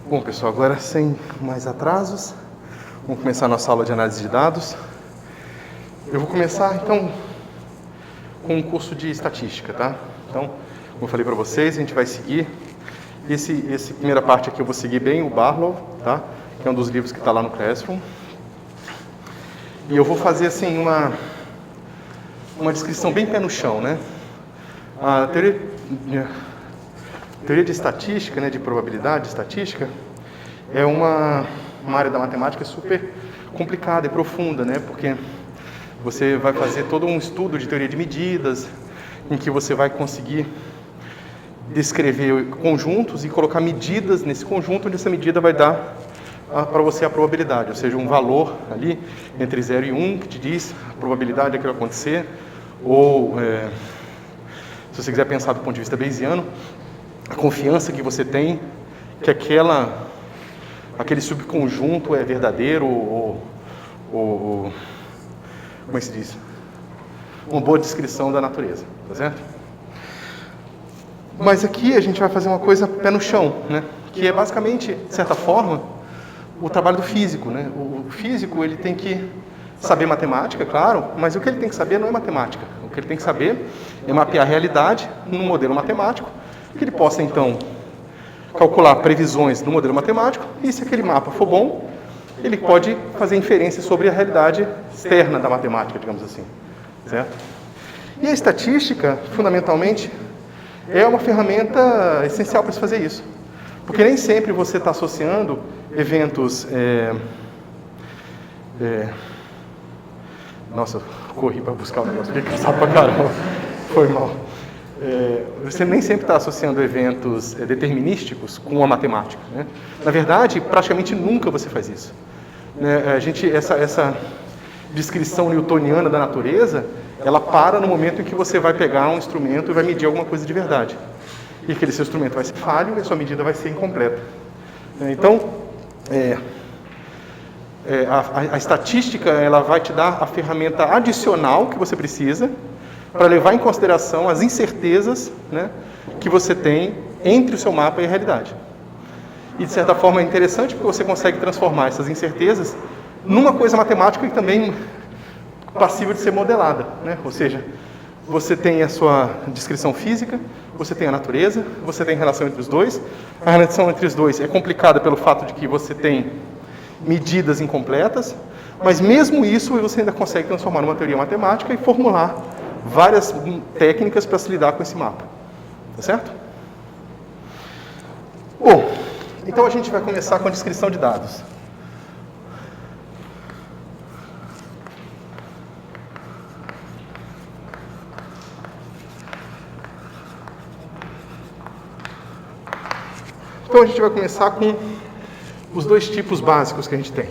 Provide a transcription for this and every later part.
Bom, pessoal, agora sem mais atrasos, vamos começar a nossa aula de análise de dados. Eu vou começar, então, com um curso de estatística, tá? Então, como eu falei para vocês, a gente vai seguir. Essa primeira parte aqui eu vou seguir bem o Barlow, tá? Que é um dos livros que está lá no Classroom. E eu vou fazer, assim, uma descrição bem pé no chão, né? A teoria de estatística, né, de probabilidade estatística, é uma área da matemática super complicada e profunda, né? Porque você vai fazer todo um estudo de teoria de medidas, em que você vai conseguir descrever conjuntos e colocar medidas nesse conjunto, onde essa medida vai dar para você a probabilidade, ou seja, um valor ali entre 0 e 1, que te diz a probabilidade daquilo acontecer, ou, se você quiser pensar do ponto de vista bayesiano, a confiança que você tem que aquele subconjunto é verdadeiro ou como é que se diz? Uma boa descrição da natureza, tá certo? Mas aqui a gente vai fazer uma coisa pé no chão, né? Que é basicamente, de certa forma, o trabalho do físico, né? O físico, ele tem que saber matemática, claro, mas o que ele tem que saber não é matemática. O que ele tem que saber é mapear a realidade num modelo matemático, que ele possa, então, calcular previsões no modelo matemático, e se aquele mapa for bom, ele pode fazer inferências sobre a realidade externa da matemática, digamos assim, certo? E a estatística, fundamentalmente, é uma ferramenta essencial para se fazer isso, porque nem sempre você está associando eventos... Nossa, corri para buscar o negócio, fiquei cansado pra caramba, foi mal. Você nem sempre está associando eventos determinísticos com a matemática, né? Na verdade, praticamente nunca você faz isso, né? Essa descrição newtoniana da natureza, ela para no momento em que você vai pegar um instrumento e vai medir alguma coisa de verdade. E aquele seu instrumento vai ser falho e a sua medida vai ser incompleta. Então, a estatística, ela vai te dar a ferramenta adicional que você precisa para levar em consideração as incertezas, né, que você tem entre o seu mapa e a realidade. E, de certa forma, é interessante porque você consegue transformar essas incertezas numa coisa matemática que também é passível de ser modelada, né? Ou seja, você tem a sua descrição física, você tem a natureza, você tem a relação entre os dois. A relação entre os dois é complicada pelo fato de que você tem medidas incompletas, mas mesmo isso você ainda consegue transformar numa teoria matemática e formular várias técnicas para se lidar com esse mapa, tá certo? Bom, então a gente vai começar com a descrição de dados. Então a gente vai começar com os dois tipos básicos que a gente tem.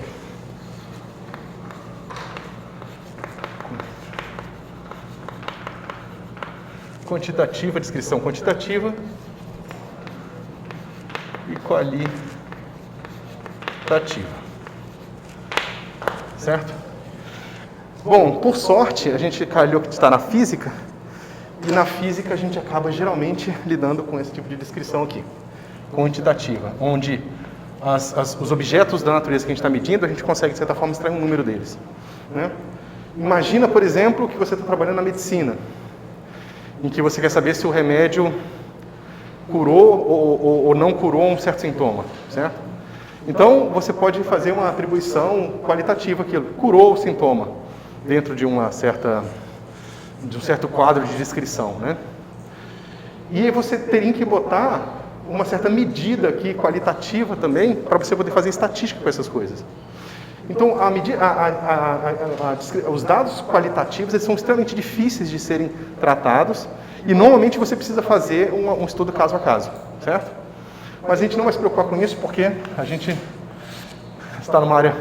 Quantitativa, descrição quantitativa e qualitativa, certo? Bom, por sorte, a gente calhou que está na física, e na física a gente acaba geralmente lidando com esse tipo de descrição aqui, quantitativa, onde os objetos da natureza que a gente está medindo, a gente consegue, de certa forma, extrair um número deles, né? Imagina, por exemplo, que você está trabalhando na medicina, em que você quer saber se o remédio curou ou não curou um certo sintoma, certo? Então, você pode fazer uma atribuição qualitativa aquilo, curou o sintoma, dentro de um certo quadro de descrição, né? E aí você teria que botar uma certa medida aqui, qualitativa também, para você poder fazer estatística com essas coisas. Então, os dados qualitativos eles são extremamente difíceis de serem tratados e, normalmente, você precisa fazer um estudo caso a caso, certo? Mas a gente não vai se preocupar com isso porque a gente está numa área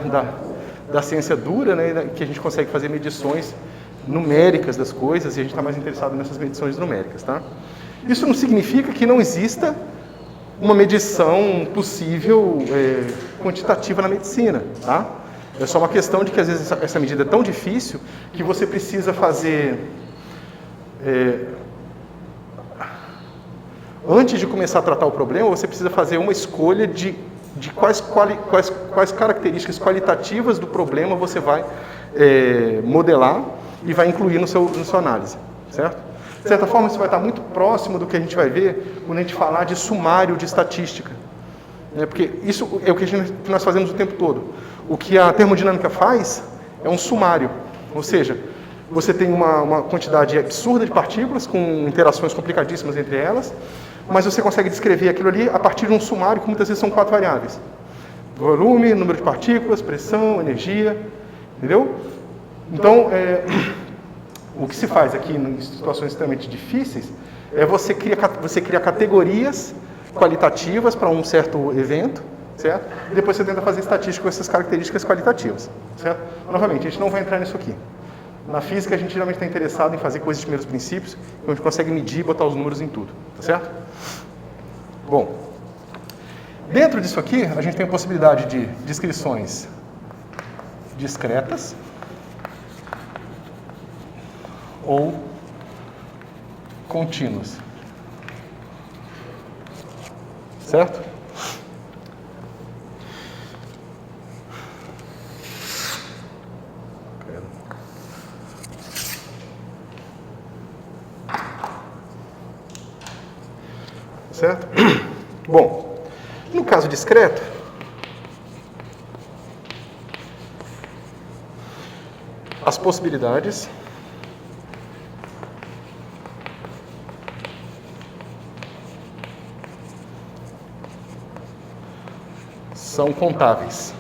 da ciência dura, né, que a gente consegue fazer medições numéricas das coisas e a gente está mais interessado nessas medições numéricas, tá? Isso não significa que não exista uma medição possível quantitativa na medicina, tá? É só uma questão de que, às vezes, essa medida é tão difícil que você precisa fazer... antes de começar a tratar o problema, você precisa fazer uma escolha de de quais características qualitativas do problema você vai modelar e vai incluir na sua análise, certo? De certa forma, isso vai estar muito próximo do que a gente vai ver quando a gente falar de sumário de estatística. Porque isso é o que nós fazemos o tempo todo. O que a termodinâmica faz é um sumário, ou seja, você tem uma quantidade absurda de partículas com interações complicadíssimas entre elas, mas você consegue descrever aquilo ali a partir de um sumário que muitas vezes são 4 variáveis. Volume, número de partículas, pressão, energia, entendeu? Então, o que se faz aqui em situações extremamente difíceis é você cria categorias qualitativas para um certo evento, certo? E depois você tenta fazer estatística com essas características qualitativas, certo? Novamente, a gente não vai entrar nisso aqui. Na física, a gente geralmente está interessado em fazer coisas de primeiros princípios, onde a gente consegue medir e botar os números em tudo, tá certo? Bom, dentro disso aqui, a gente tem a possibilidade de descrições discretas ou contínuas, certo? Certo? Bom, no caso discreto, as possibilidades são contáveis.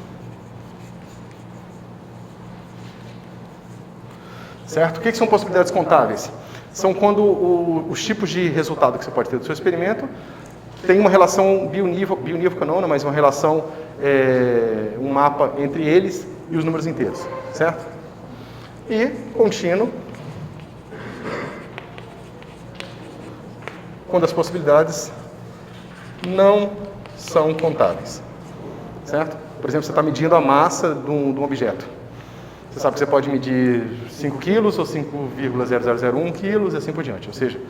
Certo? O que são possibilidades contáveis? São quando os tipos de resultado que você pode ter do seu experimento tem uma relação bionívoca não, mas uma relação, um mapa entre eles e os números inteiros, certo? E contínuo, quando as possibilidades não são contáveis, certo? Por exemplo, você está medindo a massa de um objeto. Você sabe que você pode medir 5 quilos ou 5,0001 quilos e assim por diante. Ou seja,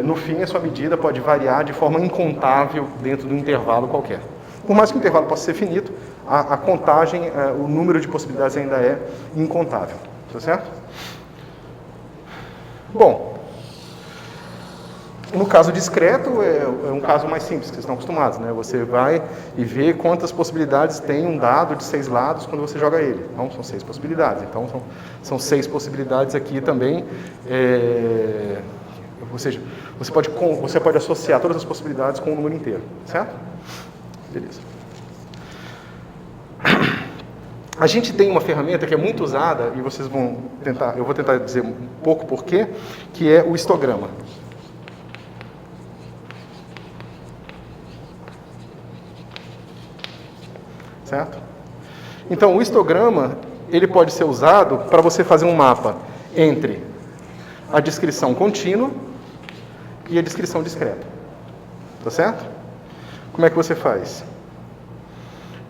no fim, a sua medida pode variar de forma incontável dentro de um intervalo qualquer. Por mais que o intervalo possa ser finito, a contagem, o número de possibilidades ainda é incontável. Tá certo? Bom, no caso discreto, é um caso mais simples, que vocês estão acostumados, né? Você vai e vê quantas possibilidades tem um dado de 6 lados quando você joga ele. Então, são 6 possibilidades. Então, são 6 possibilidades aqui também. Ou seja, você pode associar todas as possibilidades com o número inteiro, certo? Beleza. A gente tem uma ferramenta que é muito usada, e vocês vão tentar, eu vou tentar dizer um pouco porquê, que é o histograma. Certo? Então, o histograma, ele pode ser usado para você fazer um mapa entre a descrição contínua e a descrição discreta. Tá certo? Como é que você faz?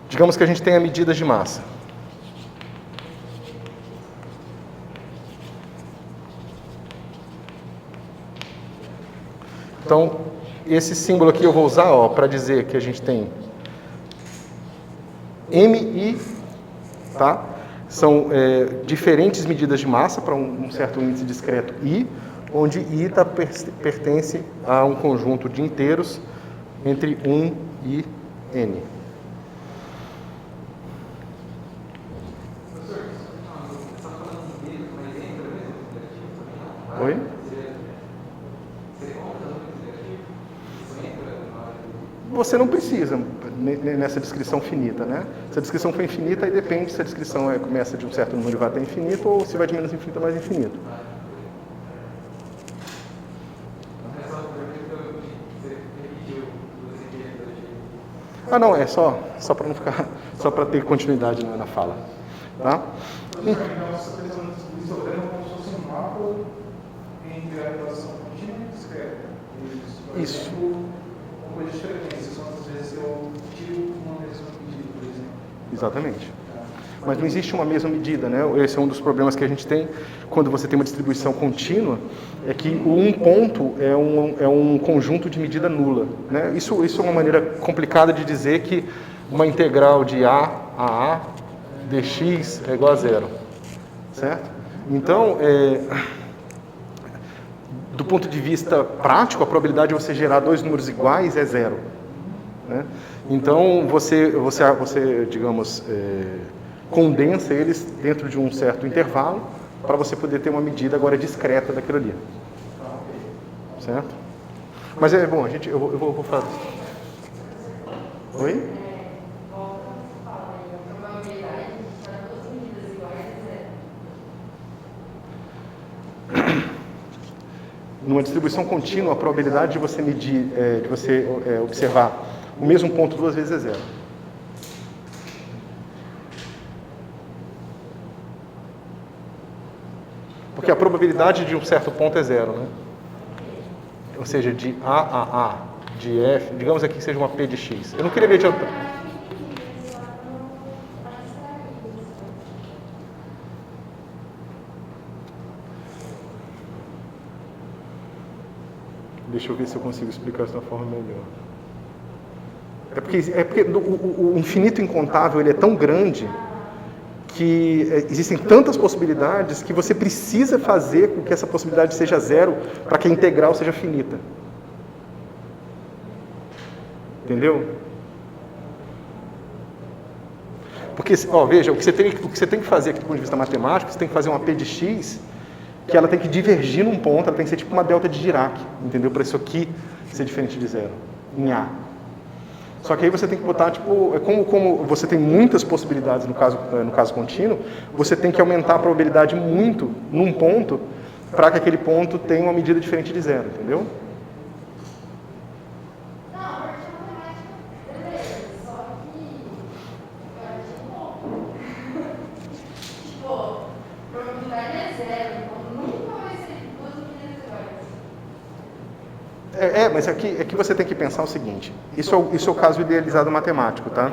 Digamos que a gente tenha medidas de massa. Então, esse símbolo aqui eu vou usar para dizer que a gente tem MI, tá? São diferentes medidas de massa para um certo índice discreto I, onde I pertence a um conjunto de inteiros entre 1 e N. Oi? Você não precisa nessa descrição finita, né? Se a descrição for infinita, aí depende se a descrição começa de um certo número e vai até infinito, ou se vai de menos infinito a mais infinito. Ah, não, é só para não ficar, só para ter continuidade na fala, tá? Isso. Exatamente. Mas não existe uma mesma medida, né? Esse é um dos problemas que a gente tem quando você tem uma distribuição contínua, é que um ponto é um conjunto de medida nula, né? Isso é uma maneira complicada de dizer que uma integral de a dx é igual a zero, certo? Então, do ponto de vista prático, a probabilidade de você gerar dois números iguais é zero, né? Então, você digamos, condensa eles dentro de um certo intervalo para você poder ter uma medida agora discreta daquilo ali, certo? Mas bom, eu vou falar. Oi? Numa distribuição contínua, a probabilidade de você medir, de você observar o mesmo ponto duas vezes é zero. Porque a probabilidade de um certo ponto é zero, né? Ou seja, de A, de F, digamos aqui que seja uma P de X. Eu não queria ver adiantado. Deixa eu ver se eu consigo explicar isso de uma forma melhor. É porque o infinito incontável ele é tão grande que existem tantas possibilidades que você precisa fazer com que essa possibilidade seja zero para que a integral seja finita. Entendeu? Porque, veja, o que você tem que fazer aqui do ponto de vista matemático, você tem que fazer uma P de X que ela tem que divergir num ponto, ela tem que ser tipo uma delta de Dirac, entendeu? Para isso aqui ser diferente de zero, em A. Só que aí você tem que botar, tipo, como você tem muitas possibilidades no caso contínuo, você tem que aumentar a probabilidade muito num ponto para que aquele ponto tenha uma medida diferente de zero, entendeu? Mas aqui você tem que pensar o seguinte, isso é o caso idealizado matemático, tá?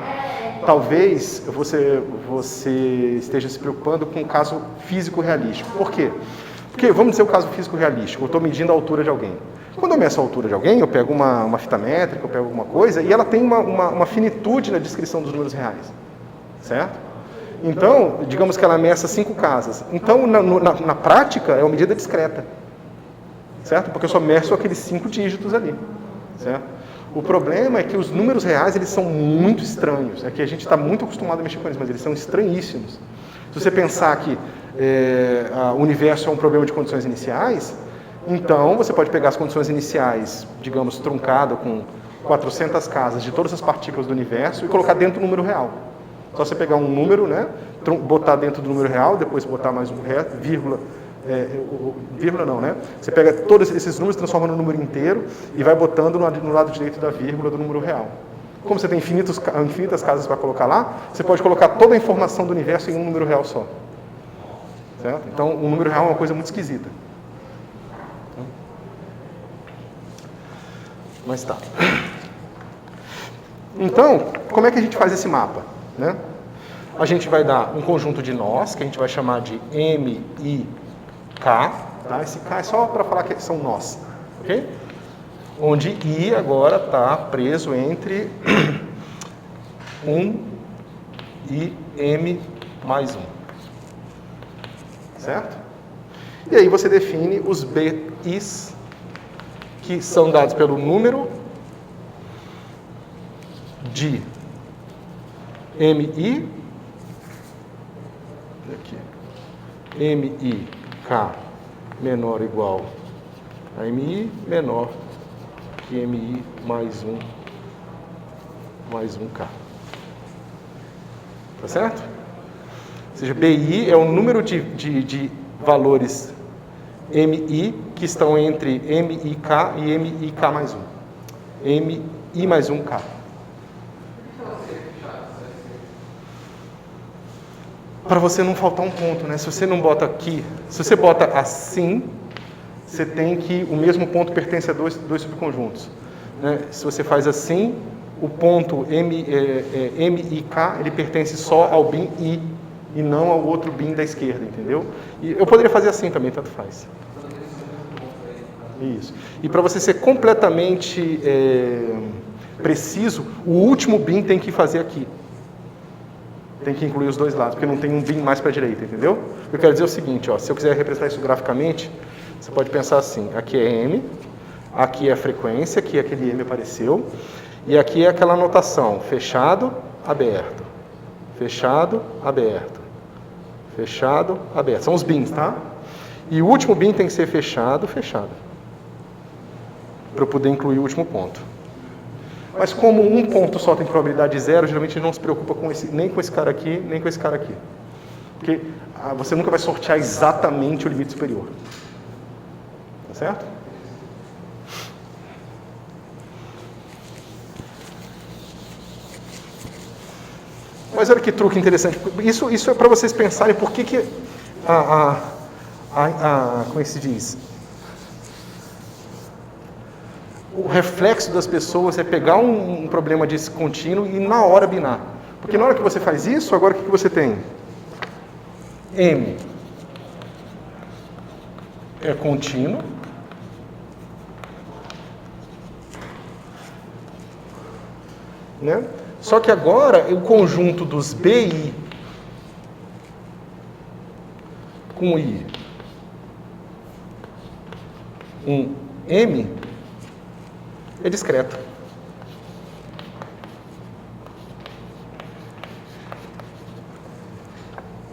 Talvez você esteja se preocupando com um caso físico realístico. Por quê? Porque, vamos dizer o caso físico realístico, eu estou medindo a altura de alguém. Quando eu meço a altura de alguém, eu pego uma fita métrica, eu pego alguma coisa, e ela tem uma finitude na descrição dos números reais, certo? Então, digamos que ela meça 5 casas. Então, na prática, é uma medida discreta. Certo? Porque eu só meço aqueles 5 dígitos ali, certo? O problema é que os números reais, eles são muito estranhos. É que a gente está muito acostumado a mexer com eles, mas eles são estranhíssimos. Se você pensar que o universo é um problema de condições iniciais, então você pode pegar as condições iniciais, digamos, truncado com 400 casas de todas as partículas do universo e colocar dentro do número real. Só você pegar um número, né, botar dentro do número real, depois botar mais um vírgula, vírgula não, né? Você pega todos esses números, transforma no número inteiro e vai botando no lado direito da vírgula do número real. Como você tem infinitas casas para colocar lá, você pode colocar toda a informação do universo em um número real só. Certo? Então, um número real é uma coisa muito esquisita. Mas tá. Então, como é que a gente faz esse mapa, né? A gente vai dar um conjunto de nós, que a gente vai chamar de M, I, K, tá? Esse K é só para falar que são nós, ok? Onde I agora está preso entre 1 e M mais 1, certo? E aí você define os BIs, que são dados pelo número de MI, aqui, MI, K menor ou igual a MI menor que MI mais 1K. Tá certo? Ou seja, BI é o número de valores MI que estão entre MIK e MIK mais 1. MI mais 1K. Para você não faltar um ponto, né? Se você não bota aqui, se você bota assim, você tem que o mesmo ponto pertence a dois subconjuntos, né? Se você faz assim, o ponto MIK, ele pertence só ao bin I e não ao outro bin da esquerda, entendeu? E eu poderia fazer assim também, tanto faz. Isso. E para você ser completamente preciso, o último bin tem que fazer aqui. Tem que incluir os dois lados, porque não tem um bin mais para a direita, entendeu? Eu quero dizer o seguinte, ó, se eu quiser representar isso graficamente, você pode pensar assim, aqui é M, aqui é a frequência, aqui aquele M apareceu, e aqui é aquela anotação, fechado, aberto, fechado, aberto, fechado, aberto. São os bins, tá? E o último bin tem que ser fechado, fechado, para eu poder incluir o último ponto. Mas como um ponto só tem probabilidade de zero, geralmente a gente não se preocupa com nem com esse cara aqui, nem com esse cara aqui. Porque você nunca vai sortear exatamente o limite superior. Tá certo? Mas olha que truque interessante. Isso é para vocês pensarem por que como é que se diz? O reflexo das pessoas é pegar um problema desse contínuo e na hora binar. Porque na hora que você faz isso, agora o que você tem? M é contínuo. Né? Só que agora o conjunto dos BI com I, um M, é discreto.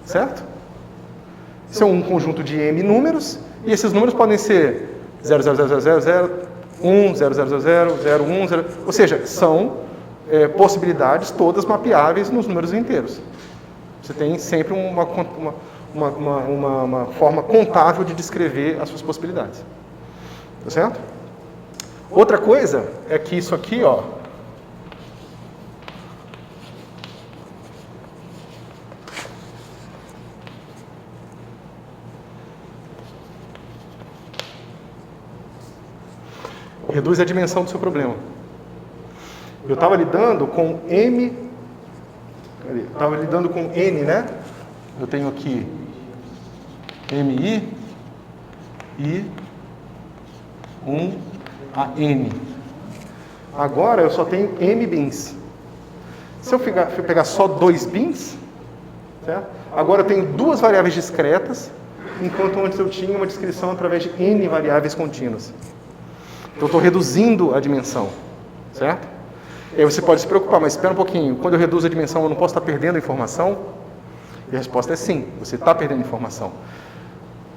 Certo? Isso é um conjunto de M números, e esses números podem ser 0,0000, 1, 0,000, 0,1, 0, ou seja, são possibilidades todas mapeáveis nos números inteiros. Você tem sempre uma forma contável de descrever as suas possibilidades. Tá certo? Outra coisa é que isso aqui, ó, reduz a dimensão do seu problema. Eu estava lidando com M, estava lidando com N, né? Eu tenho aqui MI e 1 a N. Agora eu só tenho M bins. Se eu pegar só 2 bins, certo? Agora eu tenho 2 variáveis discretas, enquanto antes eu tinha uma descrição através de N variáveis contínuas. Então eu estou reduzindo a dimensão, certo? E aí você pode se preocupar, mas espera um pouquinho, quando eu reduzo a dimensão eu não posso estar perdendo informação? E a resposta é sim, você está perdendo informação.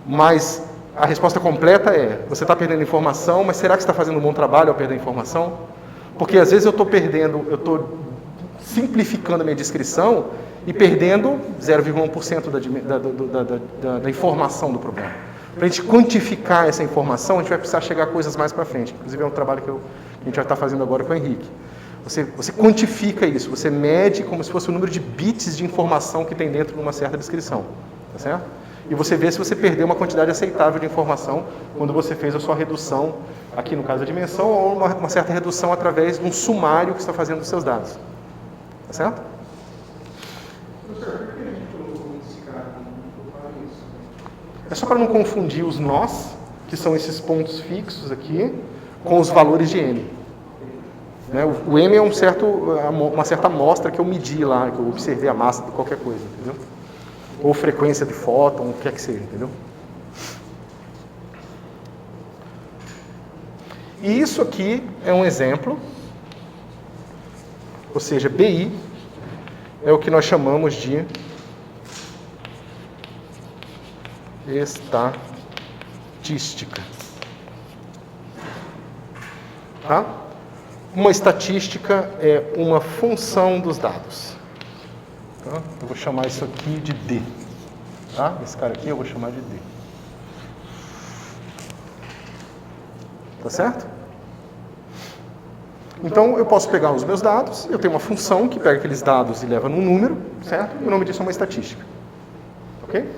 Mas a resposta completa é, você está perdendo informação, mas será que você está fazendo um bom trabalho ao perder informação? Porque às vezes eu estou simplificando a minha descrição e perdendo 0,1% da informação do problema. Para a gente quantificar essa informação, a gente vai precisar chegar a coisas mais para frente. Inclusive é um trabalho que a gente vai estar fazendo agora com o Henrique. Você quantifica isso, você mede como se fosse o número de bits de informação que tem dentro de uma certa descrição. Tá certo? E você vê se você perdeu uma quantidade aceitável de informação quando você fez a sua redução, aqui no caso da dimensão, ou uma certa redução através de um sumário que está fazendo dos seus dados. Tá certo? É só para não confundir os nós, que são esses pontos fixos aqui, com os valores de M. Né? O M é uma certa amostra que eu medi lá, que eu observei a massa de qualquer coisa, entendeu? Ou frequência de fóton, o que quer que seja, entendeu? E isso aqui é um exemplo, ou seja, BI é o que nós chamamos de estatística. Tá? Uma estatística é uma função dos dados. Tá? Eu vou chamar isso aqui de D. Tá? Esse cara aqui eu vou chamar de D. Tá certo? Então eu posso pegar os meus dados, eu tenho uma função que pega aqueles dados e leva num número, certo? E o nome disso é uma estatística. Ok?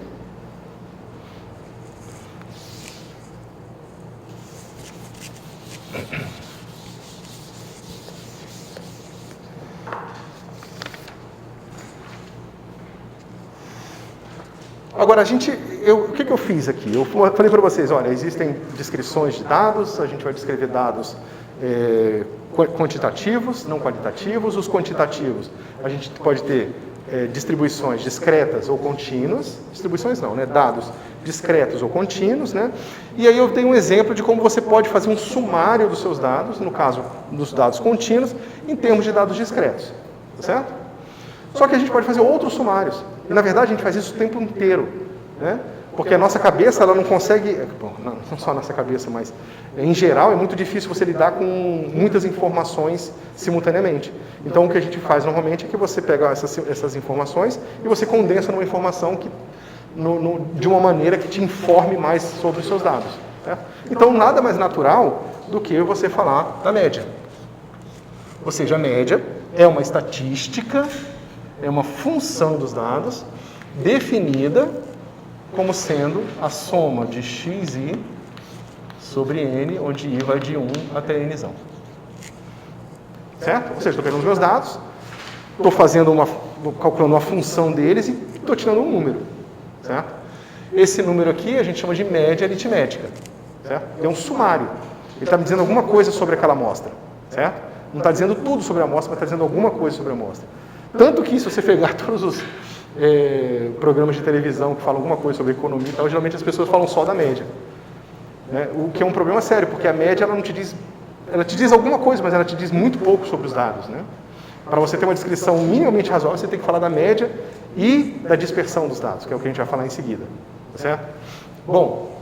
Agora, o que eu fiz aqui? Eu falei para vocês, olha, existem descrições de dados, a gente vai descrever dados quantitativos, não qualitativos. Os quantitativos, a gente pode ter distribuições discretas ou contínuas. Distribuições não, né? Dados discretos ou contínuos, né? E aí eu tenho um exemplo de como você pode fazer um sumário dos seus dados, no caso dos dados contínuos, em termos de dados discretos, tá certo? Só que a gente pode fazer outros sumários. E na verdade a gente faz isso o tempo inteiro, né? Porque a nossa cabeça, ela não consegue, bom, não só a nossa cabeça, mas em geral é muito difícil você lidar com muitas informações simultaneamente. Então o que a gente faz normalmente é que você pega essas informações e você condensa numa informação que, de uma maneira que te informe mais sobre os seus dados. Certo? Então nada mais natural do que você falar da média. Ou seja, a média é uma estatística, é uma função dos dados definida como sendo a soma de xi sobre n, onde i vai de 1 até n. Certo? Ou seja, estou pegando os meus dados, estou calculando uma função deles e estou tirando um número. Certo? Esse número aqui a gente chama de média aritmética. Certo? É um sumário. Ele está me dizendo alguma coisa sobre aquela amostra. Certo? Não está dizendo tudo sobre a amostra, mas está dizendo alguma coisa sobre a amostra. Tanto que, se você pegar todos os programas de televisão que falam alguma coisa sobre economia e tal, geralmente as pessoas falam só da média. Né? O que é um problema sério, porque a média ela não te diz, ela te diz alguma coisa, mas ela te diz muito pouco sobre os dados. Né? Para você ter uma descrição minimamente razoável, você tem que falar da média e da dispersão dos dados, que é o que a gente vai falar em seguida. Tá certo? Bom,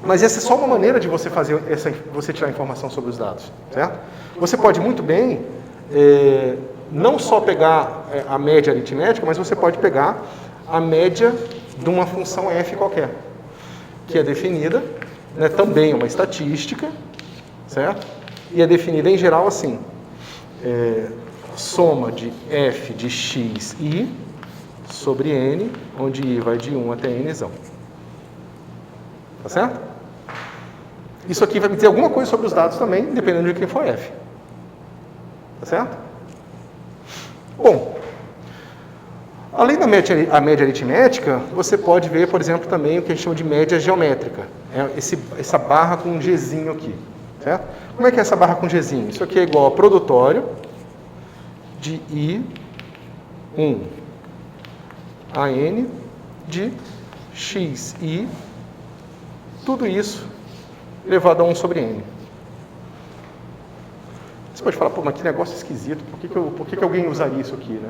mas essa é só uma maneira de você fazer você tirar informação sobre os dados. Certo? Você pode muito bem não só pegar a média aritmética, mas você pode pegar a média de uma função f qualquer, que é definida, né, também uma estatística, certo? E é definida em geral assim, soma de f de x i sobre n, onde i vai de 1 até n. Tá certo? Isso aqui vai me dizer alguma coisa sobre os dados também, dependendo de quem for f. Tá certo? Bom, além da média aritmética, você pode ver, por exemplo, também o que a gente chama de média geométrica. Essa barra com um Gzinho aqui. Certo? Como é que é essa barra com Gzinho? Isso aqui é igual a produtório de I1 a N de XI, tudo isso elevado a 1 sobre N. Você pode falar, pô, mas que negócio esquisito, por que alguém usaria isso aqui, né?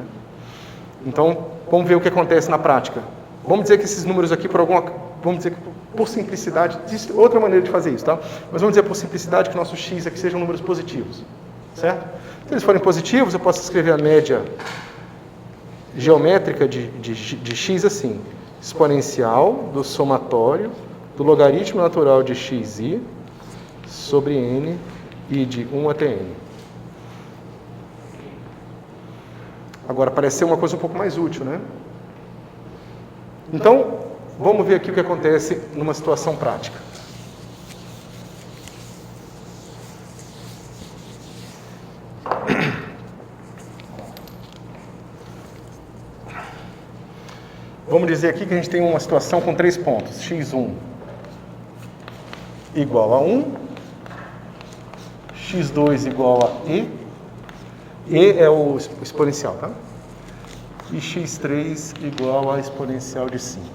Então, vamos ver o que acontece na prática. Vamos dizer que esses números aqui, vamos dizer que por simplicidade, existe outra maneira de fazer isso, tá? Mas vamos dizer por simplicidade que nossos x aqui sejam números positivos, certo? Se eles forem positivos, eu posso escrever a média geométrica de x assim, exponencial do somatório do logaritmo natural de xi sobre n e de 1 até n. Agora, parece ser uma coisa um pouco mais útil, né? Então, vamos ver aqui o que acontece numa situação prática. Vamos dizer aqui que a gente tem uma situação com 3 pontos. x1 igual a 1, x2 igual a e é o exponencial, tá? E x3 igual a exponencial de 5.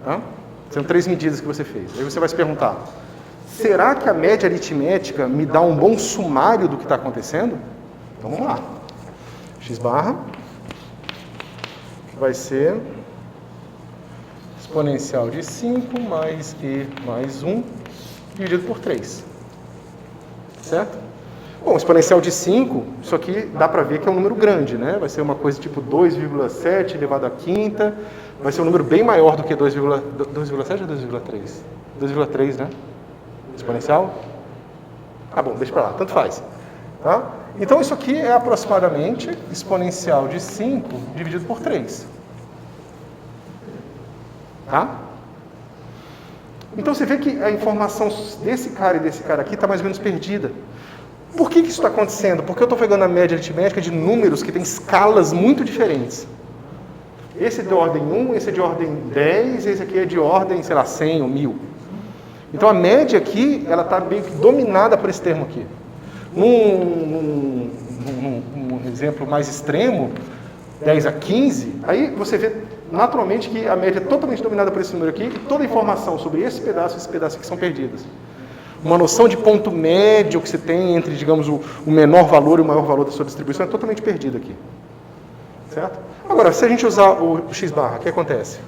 Tá? São 3 medidas que você fez. Aí você vai se perguntar, será que a média aritmética me dá um bom sumário do que está acontecendo? Então vamos lá. X barra vai ser exponencial de 5 mais e mais 1 dividido por 3. Certo? Bom, exponencial de 5, isso aqui dá para ver que é um número grande, né? Vai ser uma coisa tipo 2,7 elevado à quinta, vai ser um número bem maior do que 2,7 ou 2,3? 2,3, né? Exponencial? Ah, bom, deixa para lá, tanto faz. Tá? Então, isso aqui é aproximadamente exponencial de 5 dividido por 3. Tá? Então, você vê que a informação desse cara e desse cara aqui está mais ou menos perdida. Por que isso está acontecendo? Porque eu estou pegando a média aritmética de números que têm escalas muito diferentes. Esse é de ordem 1, esse é de ordem 10, esse aqui é de ordem, sei lá, 100 ou 1000. Então a média aqui, ela está bem dominada por esse termo aqui. Num exemplo mais extremo, 10 a 15, aí você vê naturalmente que a média é totalmente dominada por esse número aqui e toda a informação sobre esse pedaço aqui são perdidas. Uma noção de ponto médio que você tem entre, digamos, o menor valor e o maior valor da sua distribuição é totalmente perdida aqui. Certo? Agora, se a gente usar o x barra, o que acontece?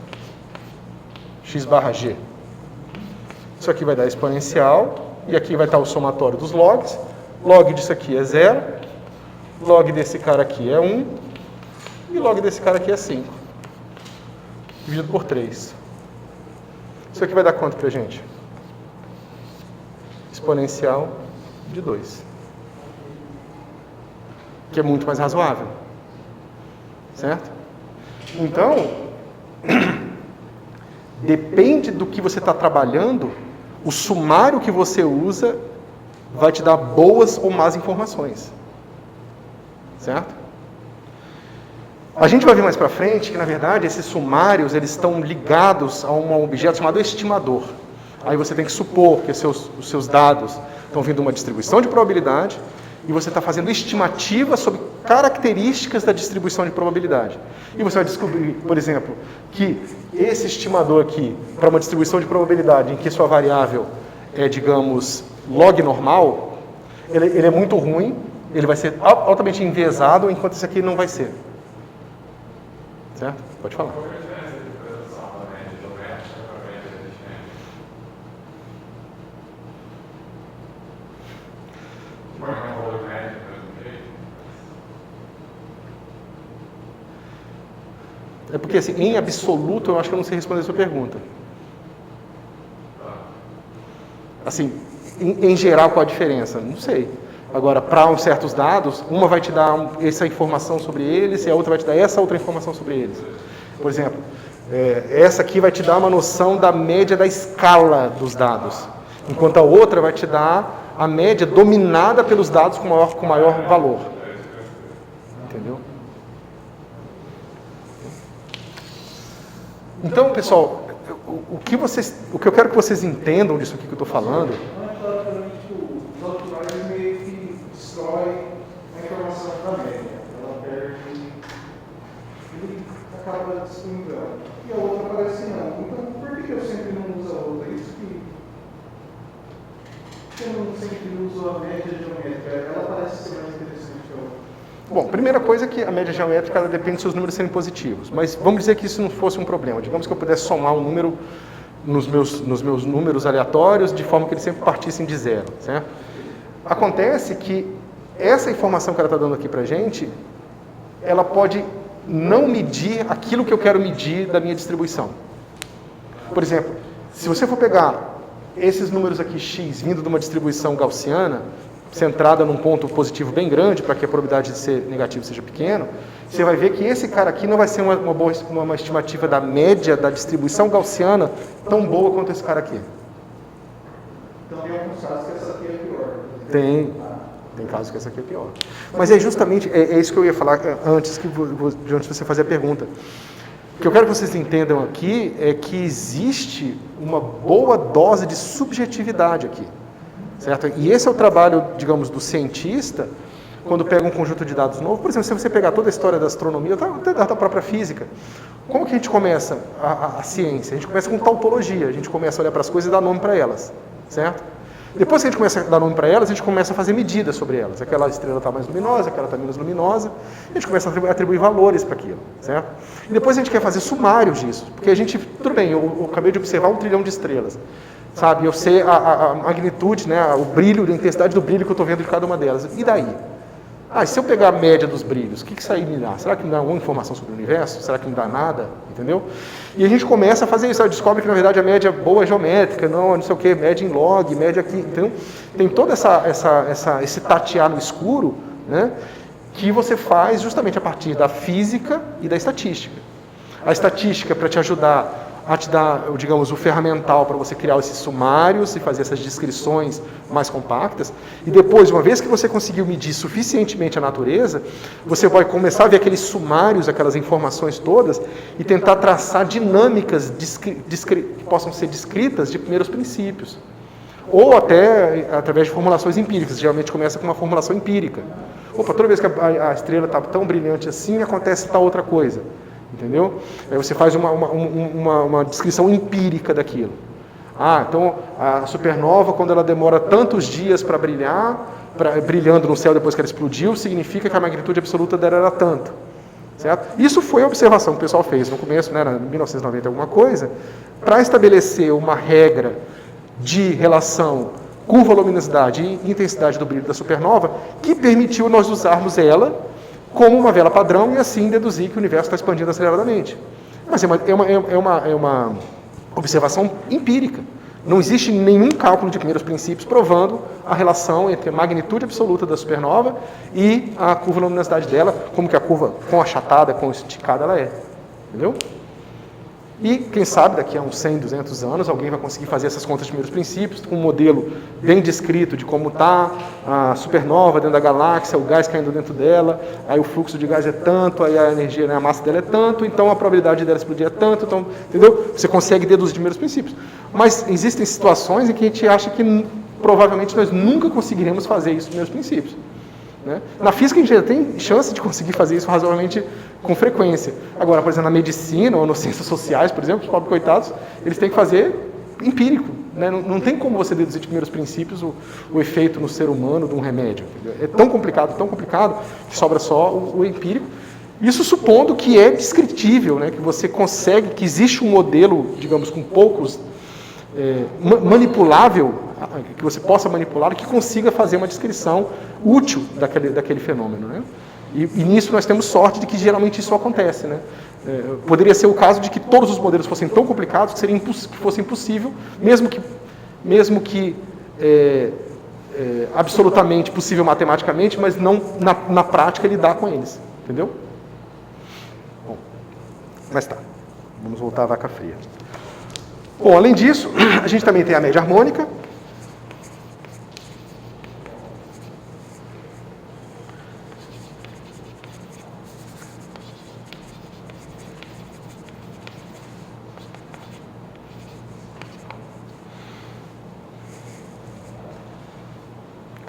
X barra g. Isso aqui vai dar exponencial, e aqui vai estar o somatório dos logs. Log disso aqui é 0, log desse cara aqui é 1, e log desse cara aqui é 5. Dividido por 3. Isso aqui vai dar quanto pra gente? Exponencial de 2. Que é muito mais razoável. Certo? Então, depende do que você está trabalhando, o sumário que você usa vai te dar boas ou más informações. Certo? A gente vai ver mais para frente que, na verdade, esses sumários eles estão ligados a um objeto chamado estimador. Aí você tem que supor que os seus dados estão vindo de uma distribuição de probabilidade e você está fazendo estimativa sobre características da distribuição de probabilidade. E você vai descobrir, por exemplo, que esse estimador aqui, para uma distribuição de probabilidade em que sua variável é, digamos, log normal, ele é muito ruim, ele vai ser altamente enviesado, enquanto esse aqui não vai ser. Certo? Pode falar. É porque, assim, em absoluto, eu acho que eu não sei responder a sua pergunta. Assim, em geral, qual a diferença? Não sei. Agora, para certos dados, uma vai te dar essa informação sobre eles e a outra vai te dar essa outra informação sobre eles. Por exemplo, essa aqui vai te dar uma noção da média da escala dos dados, enquanto a outra vai te dar a média dominada pelos dados com maior valor. Entendeu? Então, pessoal, o que eu quero que vocês entendam disso aqui que eu estou falando... Os autorais meio que destroem a informação da média. Ela perde... Ele acaba destruindo ela. E a outra parece não. Então, por que eu sempre não uso a outra? Isso que eu não sempre uso a média geométrica. Ela parece ser mais interessante que a outra. Bom, primeira coisa é que a média geométrica ela depende dos seus números serem positivos. Mas vamos dizer que isso não fosse um problema. Digamos que eu pudesse somar um número nos meus números aleatórios de forma que eles sempre partissem de zero. Certo? Acontece que essa informação que ela está dando aqui para a gente, ela pode não medir aquilo que eu quero medir da minha distribuição. Por exemplo, se você for pegar esses números aqui x vindo de uma distribuição gaussiana, centrada num ponto positivo bem grande, para que a probabilidade de ser negativo seja pequena, você vai ver que esse cara aqui não vai ser uma estimativa da média da distribuição gaussiana tão boa quanto esse cara aqui. Então tem alguns casos que essa aqui é pior. Tem casos que essa aqui é pior. Mas é justamente, isso que eu ia falar antes de você fazer a pergunta. O que eu quero que vocês entendam aqui é que existe uma boa dose de subjetividade aqui. Certo? E esse é o trabalho, digamos, do cientista, quando pega um conjunto de dados novo. Por exemplo, se você pegar toda a história da astronomia, até da própria física, como que a gente começa a ciência? A gente começa com tautologia, a gente começa a olhar para as coisas e dar nome para elas, certo? Depois que a gente começa a dar nome para elas, a gente começa a fazer medidas sobre elas. Aquela estrela está mais luminosa, aquela está menos luminosa, a gente começa a atribuir valores para aquilo, certo? E depois a gente quer fazer sumários disso, porque a gente, tudo bem, eu acabei de observar 1 trilhão de estrelas. Sabe, eu sei a magnitude, né, o brilho, a intensidade do brilho que eu estou vendo de cada uma delas. E daí? E se eu pegar a média dos brilhos, o que isso aí me dá? Será que me dá alguma informação sobre o universo? Será que não dá nada? Entendeu? E a gente começa a fazer isso. Descobre que, na verdade, a média boa é geométrica, não sei o quê, média em log, média aqui. Então, tem todo esse tatear no escuro, né, que você faz justamente a partir da física e da estatística. A estatística para te ajudar a te dar, digamos, o ferramental para você criar esses sumários e fazer essas descrições mais compactas. E depois, uma vez que você conseguiu medir suficientemente a natureza, você vai começar a ver aqueles sumários, aquelas informações todas, e tentar traçar dinâmicas que possam ser descritas de primeiros princípios. Ou até através de formulações empíricas, geralmente começa com uma formulação empírica. Opa, toda vez que a estrela está tão brilhante assim, acontece tal outra coisa, entendeu? Aí você faz uma descrição empírica daquilo. Então a supernova, quando ela demora tantos dias para brilhar, brilhando no céu depois que ela explodiu, significa que a magnitude absoluta dela era tanto. Certo? Isso foi a observação que o pessoal fez no começo, né, em 1990 alguma coisa, para estabelecer uma regra de relação curva-luminosidade e intensidade do brilho da supernova, que permitiu nós usarmos ela como uma vela padrão e assim deduzir que o universo está expandindo aceleradamente. Mas é uma observação empírica. Não existe nenhum cálculo de primeiros princípios provando a relação entre a magnitude absoluta da supernova e a curva-luminosidade dela, como que a curva com achatada, com esticada ela é. Entendeu? E, quem sabe, daqui a uns 100, 200 anos, alguém vai conseguir fazer essas contas de primeiros princípios, com um modelo bem descrito de como está a supernova dentro da galáxia, o gás caindo dentro dela, aí o fluxo de gás é tanto, aí a energia, né, a massa dela é tanto, então a probabilidade dela explodir é tanto, então, entendeu? Você consegue deduzir de primeiros princípios. Mas existem situações em que a gente acha que provavelmente nós nunca conseguiremos fazer isso de primeiros princípios. Né? Na física a gente já tem chance de conseguir fazer isso razoavelmente com frequência. Agora, por exemplo, na medicina ou nas ciências sociais, por exemplo, os pobres coitados, eles têm que fazer empírico. Né? Não tem como você deduzir de primeiros princípios o efeito no ser humano de um remédio. Entendeu? É tão complicado, que sobra só o empírico. Isso supondo que é descritível, né? Que você consegue, que existe um modelo, digamos, com poucos, manipulável, que você possa manipular, que consiga fazer uma descrição útil daquele fenômeno. Né? E nisso nós temos sorte de que geralmente isso acontece. Né? Poderia ser o caso de que todos os modelos fossem tão complicados que fosse impossível, mesmo que absolutamente possível matematicamente, mas não na prática lidar com eles. Entendeu? Bom, mas tá. Vamos voltar à vaca fria. Bom, além disso, a gente também tem a média harmônica.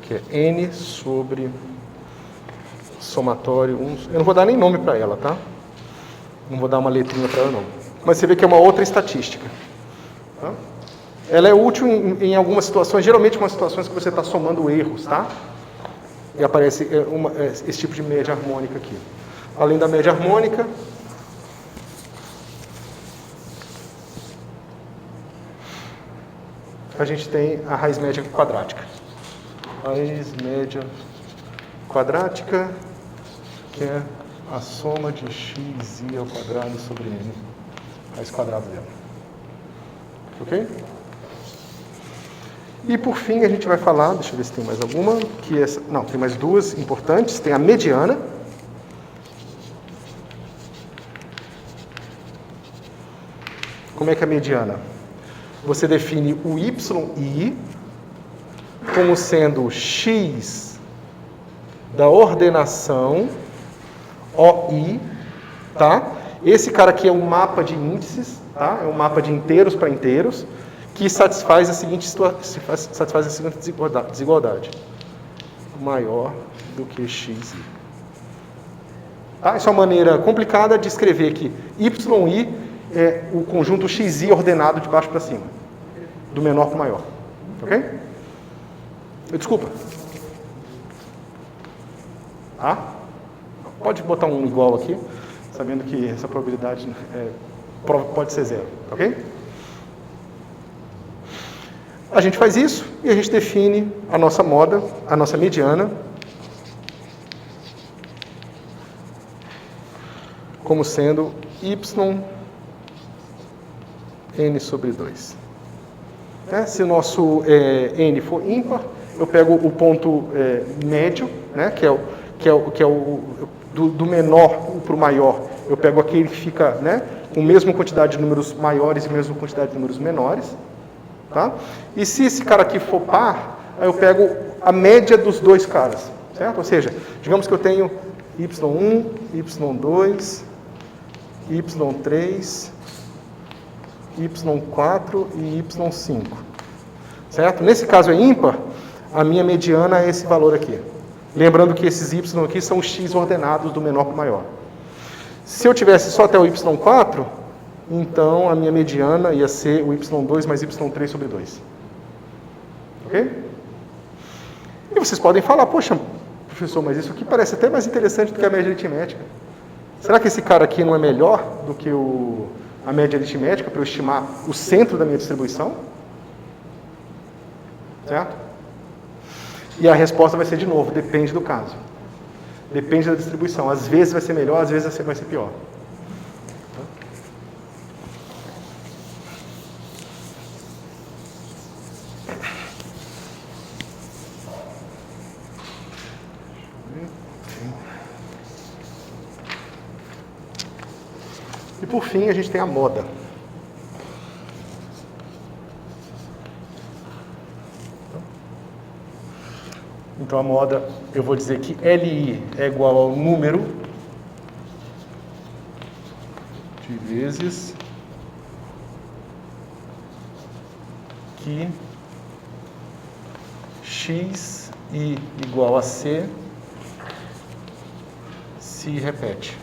Que é N sobre somatório 1. Eu não vou dar nem nome para ela, tá? Não vou dar uma letrinha para ela, não. Mas você vê que é uma outra estatística. Tá? Ela é útil em algumas situações, geralmente em situações que você está somando erros, tá? E aparece esse tipo de média harmônica aqui. Além da média harmônica, a gente tem a raiz média quadrática. Raiz média quadrática, que é a soma de x i ao quadrado sobre n, raiz quadrada dela. Ok? E por fim a gente vai falar, deixa eu ver se tem mais alguma, não, tem mais duas importantes, tem a mediana. Como é que é a mediana? Você define o yi como sendo x da ordenação OI, tá? Esse cara aqui é um mapa de índices, tá? É um mapa de inteiros para inteiros, que satisfaz a seguinte desigualdade. Maior do que xi. Tá? Essa é uma maneira complicada de escrever que yi é o conjunto xi ordenado de baixo para cima, do menor para o maior. Ok? Desculpa. Tá? Pode botar um igual aqui, sabendo que essa probabilidade pode ser zero. Ok? A gente faz isso e a gente define a nossa moda, a nossa mediana, como sendo y n sobre 2. Se o nosso n for ímpar, eu pego o ponto médio, né, que é o do menor para o maior, eu pego aquele que fica, né, com a mesma quantidade de números maiores e a mesma quantidade de números menores. Tá? E se esse cara aqui for par, aí eu pego a média dos dois caras, certo? Ou seja, digamos que eu tenho y1, y2, y3, y4 e y5. certo? Nesse caso é ímpar, a minha mediana é esse valor aqui. Lembrando que esses y aqui são os x ordenados do menor para o maior. Se eu tivesse só até o y4, então a minha mediana ia ser o y2 mais y3 sobre 2. Ok? E vocês podem falar, poxa, professor, mas isso aqui parece até mais interessante do que a média aritmética. Será que esse cara aqui não é melhor do que a média aritmética para eu estimar o centro da minha distribuição? Certo? E a resposta vai ser, de novo, depende do caso. Depende da distribuição. Às vezes vai ser melhor, às vezes vai ser pior. E por fim, a gente tem a moda. Então a moda, eu vou dizer que LI é igual ao número de vezes que XI igual a C se repete.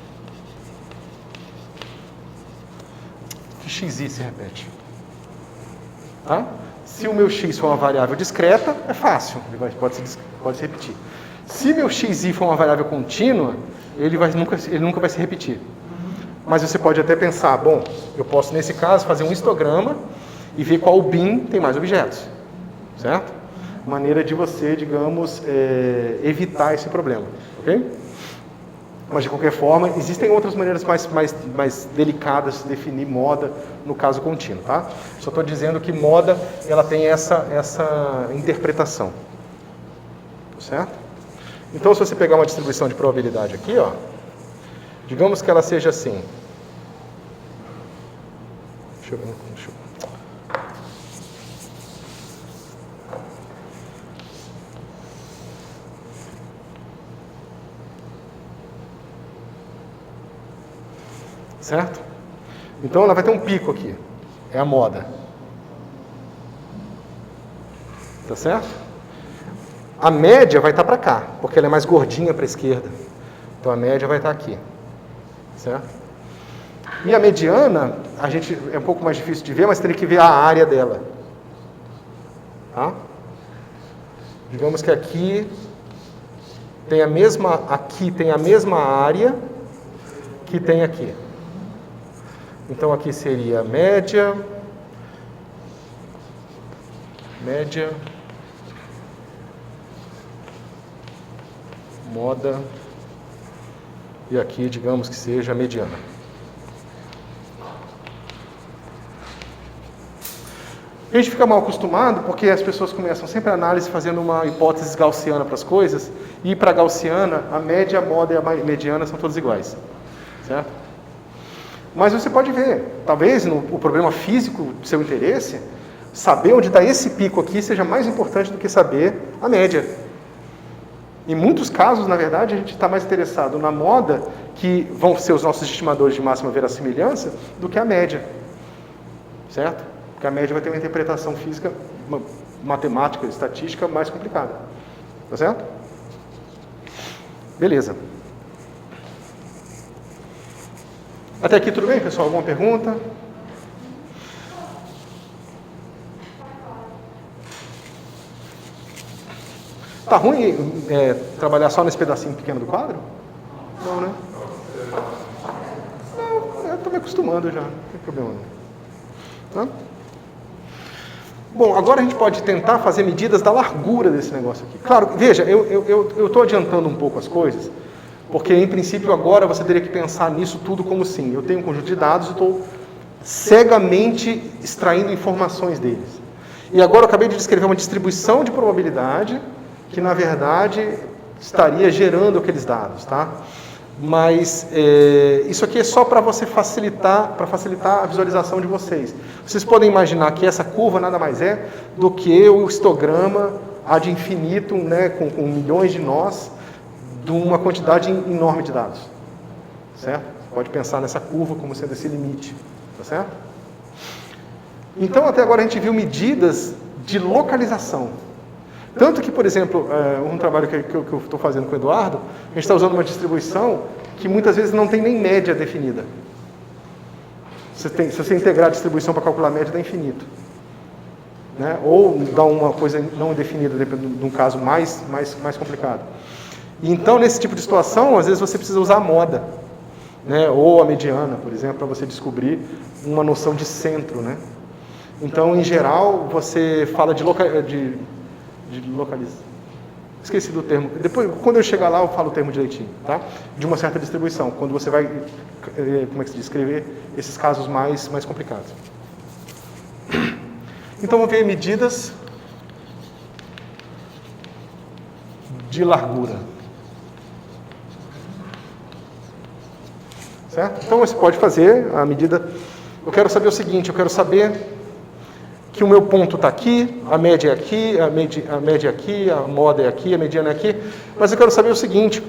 Que XI se repete. Tá? Se o meu x for uma variável discreta, é fácil, ele pode se repetir. Se meu xi for uma variável contínua, ele nunca vai se repetir. Mas você pode até pensar, bom, eu posso nesse caso fazer um histograma e ver qual bin tem mais objetos, certo? Maneira de você, digamos, evitar esse problema, ok? Mas, de qualquer forma, existem outras maneiras mais delicadas de definir moda no caso contínuo, tá? Só estou dizendo que moda, ela tem essa interpretação, certo? Então, se você pegar uma distribuição de probabilidade aqui, ó, digamos que ela seja assim. Deixa eu ver. Certo? Então ela vai ter um pico aqui. É a moda. Tá certo? A média vai estar para cá, porque ela é mais gordinha para a esquerda. Então a média vai estar aqui. Certo? E a mediana, é um pouco mais difícil de ver, mas teria que ver a área dela. Tá? Digamos que aqui tem a mesma área que tem aqui. Então aqui seria média, moda, e aqui digamos que seja mediana. A gente fica mal acostumado porque as pessoas começam sempre a análise fazendo uma hipótese gaussiana para as coisas, e para a gaussiana a média, a moda e a mediana são todas iguais, certo? Mas você pode ver, talvez o problema físico do seu interesse, saber onde está esse pico aqui seja mais importante do que saber a média. Em muitos casos, na verdade, a gente está mais interessado na moda, que vão ser os nossos estimadores de máxima verossimilhança, do que a média. Certo? Porque a média vai ter uma interpretação física, matemática, estatística mais complicada. Tá certo? Beleza. Até aqui tudo bem, pessoal? Alguma pergunta? Tá ruim trabalhar só nesse pedacinho pequeno do quadro? Não, né? Não, eu estou me acostumando já, não tem problema não. Tá? Bom, agora a gente pode tentar fazer medidas da largura desse negócio aqui. Claro, veja, eu estou adiantando um pouco as coisas, porque, em princípio, agora você teria que pensar nisso tudo como sim. Eu tenho um conjunto de dados e estou cegamente extraindo informações deles. E agora eu acabei de descrever uma distribuição de probabilidade que, na verdade, estaria gerando aqueles dados, tá? Mas isso aqui é só para facilitar a visualização de vocês. Vocês podem imaginar que essa curva nada mais é do que o histograma ad infinitum, né, com milhões de nós, de uma quantidade enorme de dados, certo? Pode pensar nessa curva como sendo esse limite, tá certo? Então, até agora a gente viu medidas de localização. Tanto que, por exemplo, um trabalho que eu estou fazendo com o Eduardo, a gente está usando uma distribuição que muitas vezes não tem nem média definida. Se você integrar a distribuição para calcular a média, dá infinito. Né? Ou dá uma coisa não indefinida, dependendo de um caso mais complicado. E então, nesse tipo de situação, às vezes você precisa usar a moda, né? Ou a mediana, por exemplo, para você descobrir uma noção de centro. Né? Então, em geral, você fala de localizar. Esqueci do termo. Depois, quando eu chegar lá, eu falo o termo direitinho, tá? De uma certa distribuição, quando você vai, como é que se diz, escrever esses casos mais complicados. Então, vamos ver medidas de largura. Certo? Então, você pode fazer a medida. Eu quero saber o seguinte, eu quero saber que o meu ponto está aqui, a média é aqui, a média é aqui, a moda é aqui, a mediana é aqui, mas eu quero saber o seguinte,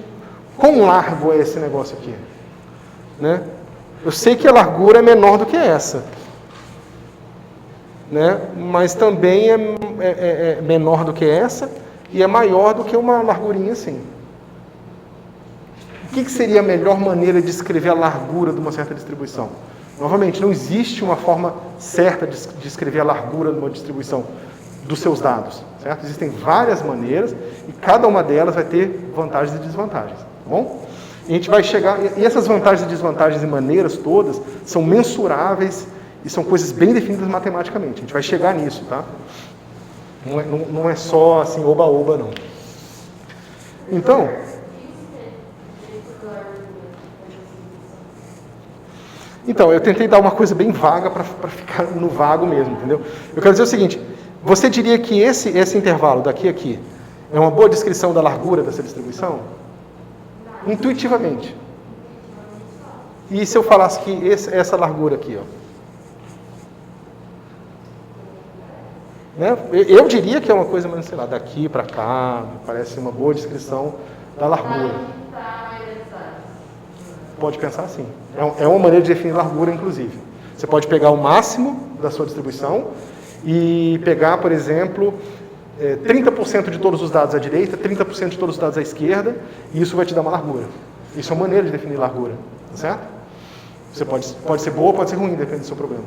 quão largo é esse negócio aqui? Né? Eu sei que a largura é menor do que essa, né? Mas também é menor do que essa e é maior do que uma largurinha assim. O que seria a melhor maneira de escrever a largura de uma certa distribuição? Novamente, não existe uma forma certa de escrever a largura de uma distribuição dos seus dados, certo? Existem várias maneiras e cada uma delas vai ter vantagens e desvantagens, tá bom? E a gente vai chegar, e essas vantagens e desvantagens e maneiras todas são mensuráveis e são coisas bem definidas matematicamente. A gente vai chegar nisso, tá? Não é só assim, oba-oba, não. Então, eu tentei dar uma coisa bem vaga para ficar no vago mesmo, entendeu? Eu quero dizer o seguinte, você diria que esse intervalo daqui a aqui é uma boa descrição da largura dessa distribuição? Intuitivamente. E se eu falasse que essa largura aqui, ó? Né? Eu diria que é uma coisa, sei lá, daqui para cá, me parece uma boa descrição da largura. Pode pensar assim. É uma maneira de definir largura, inclusive. Você pode pegar o máximo da sua distribuição e pegar, por exemplo, 30% de todos os dados à direita, 30% de todos os dados à esquerda, e isso vai te dar uma largura. Isso é uma maneira de definir largura, tá certo? Você pode ser boa, pode ser ruim, depende do seu problema.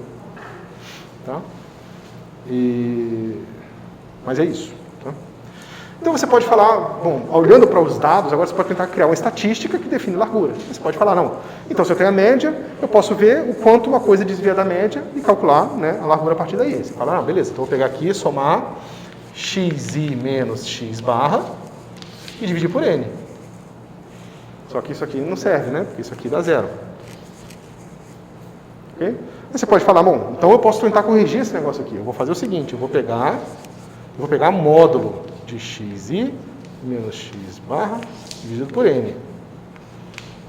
Tá? Mas é isso. Tá? Então você pode falar, bom, olhando para os dados, agora você pode tentar criar uma estatística que define largura. Você pode falar, não, então se eu tenho a média, eu posso ver o quanto uma coisa desvia da média e calcular, né, a largura a partir daí. Você fala, não, beleza, então eu vou pegar aqui, somar xi menos x barra e dividir por n. Só que isso aqui não serve, né, porque isso aqui dá zero. Ok? Aí você pode falar, bom, então eu posso tentar corrigir esse negócio aqui. Eu vou fazer o seguinte, eu vou pegar módulo de xi menos x barra dividido por n.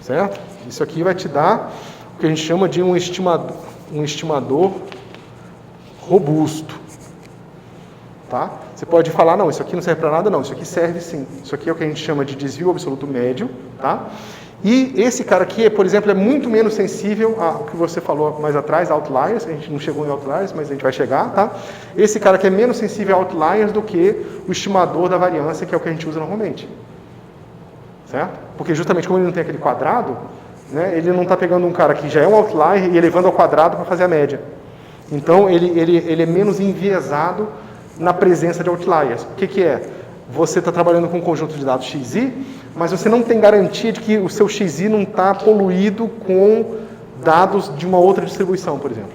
Certo? Isso aqui vai te dar o que a gente chama de um estimador robusto. Tá? Você pode falar, não, isso aqui não serve para nada, não, isso aqui serve sim. Isso aqui é o que a gente chama de desvio absoluto médio. Tá? E esse cara aqui, por exemplo, é muito menos sensível ao que você falou mais atrás, outliers. A gente não chegou em outliers, mas a gente vai chegar, tá? Esse cara aqui é menos sensível a outliers do que o estimador da variância, que é o que a gente usa normalmente. Certo? Porque justamente como ele não tem aquele quadrado, né, ele não está pegando um cara que já é um outlier e elevando ao quadrado para fazer a média. Então, ele é menos enviesado na presença de outliers. O que é? Você está trabalhando com um conjunto de dados xi, mas você não tem garantia de que o seu xi não está poluído com dados de uma outra distribuição, por exemplo.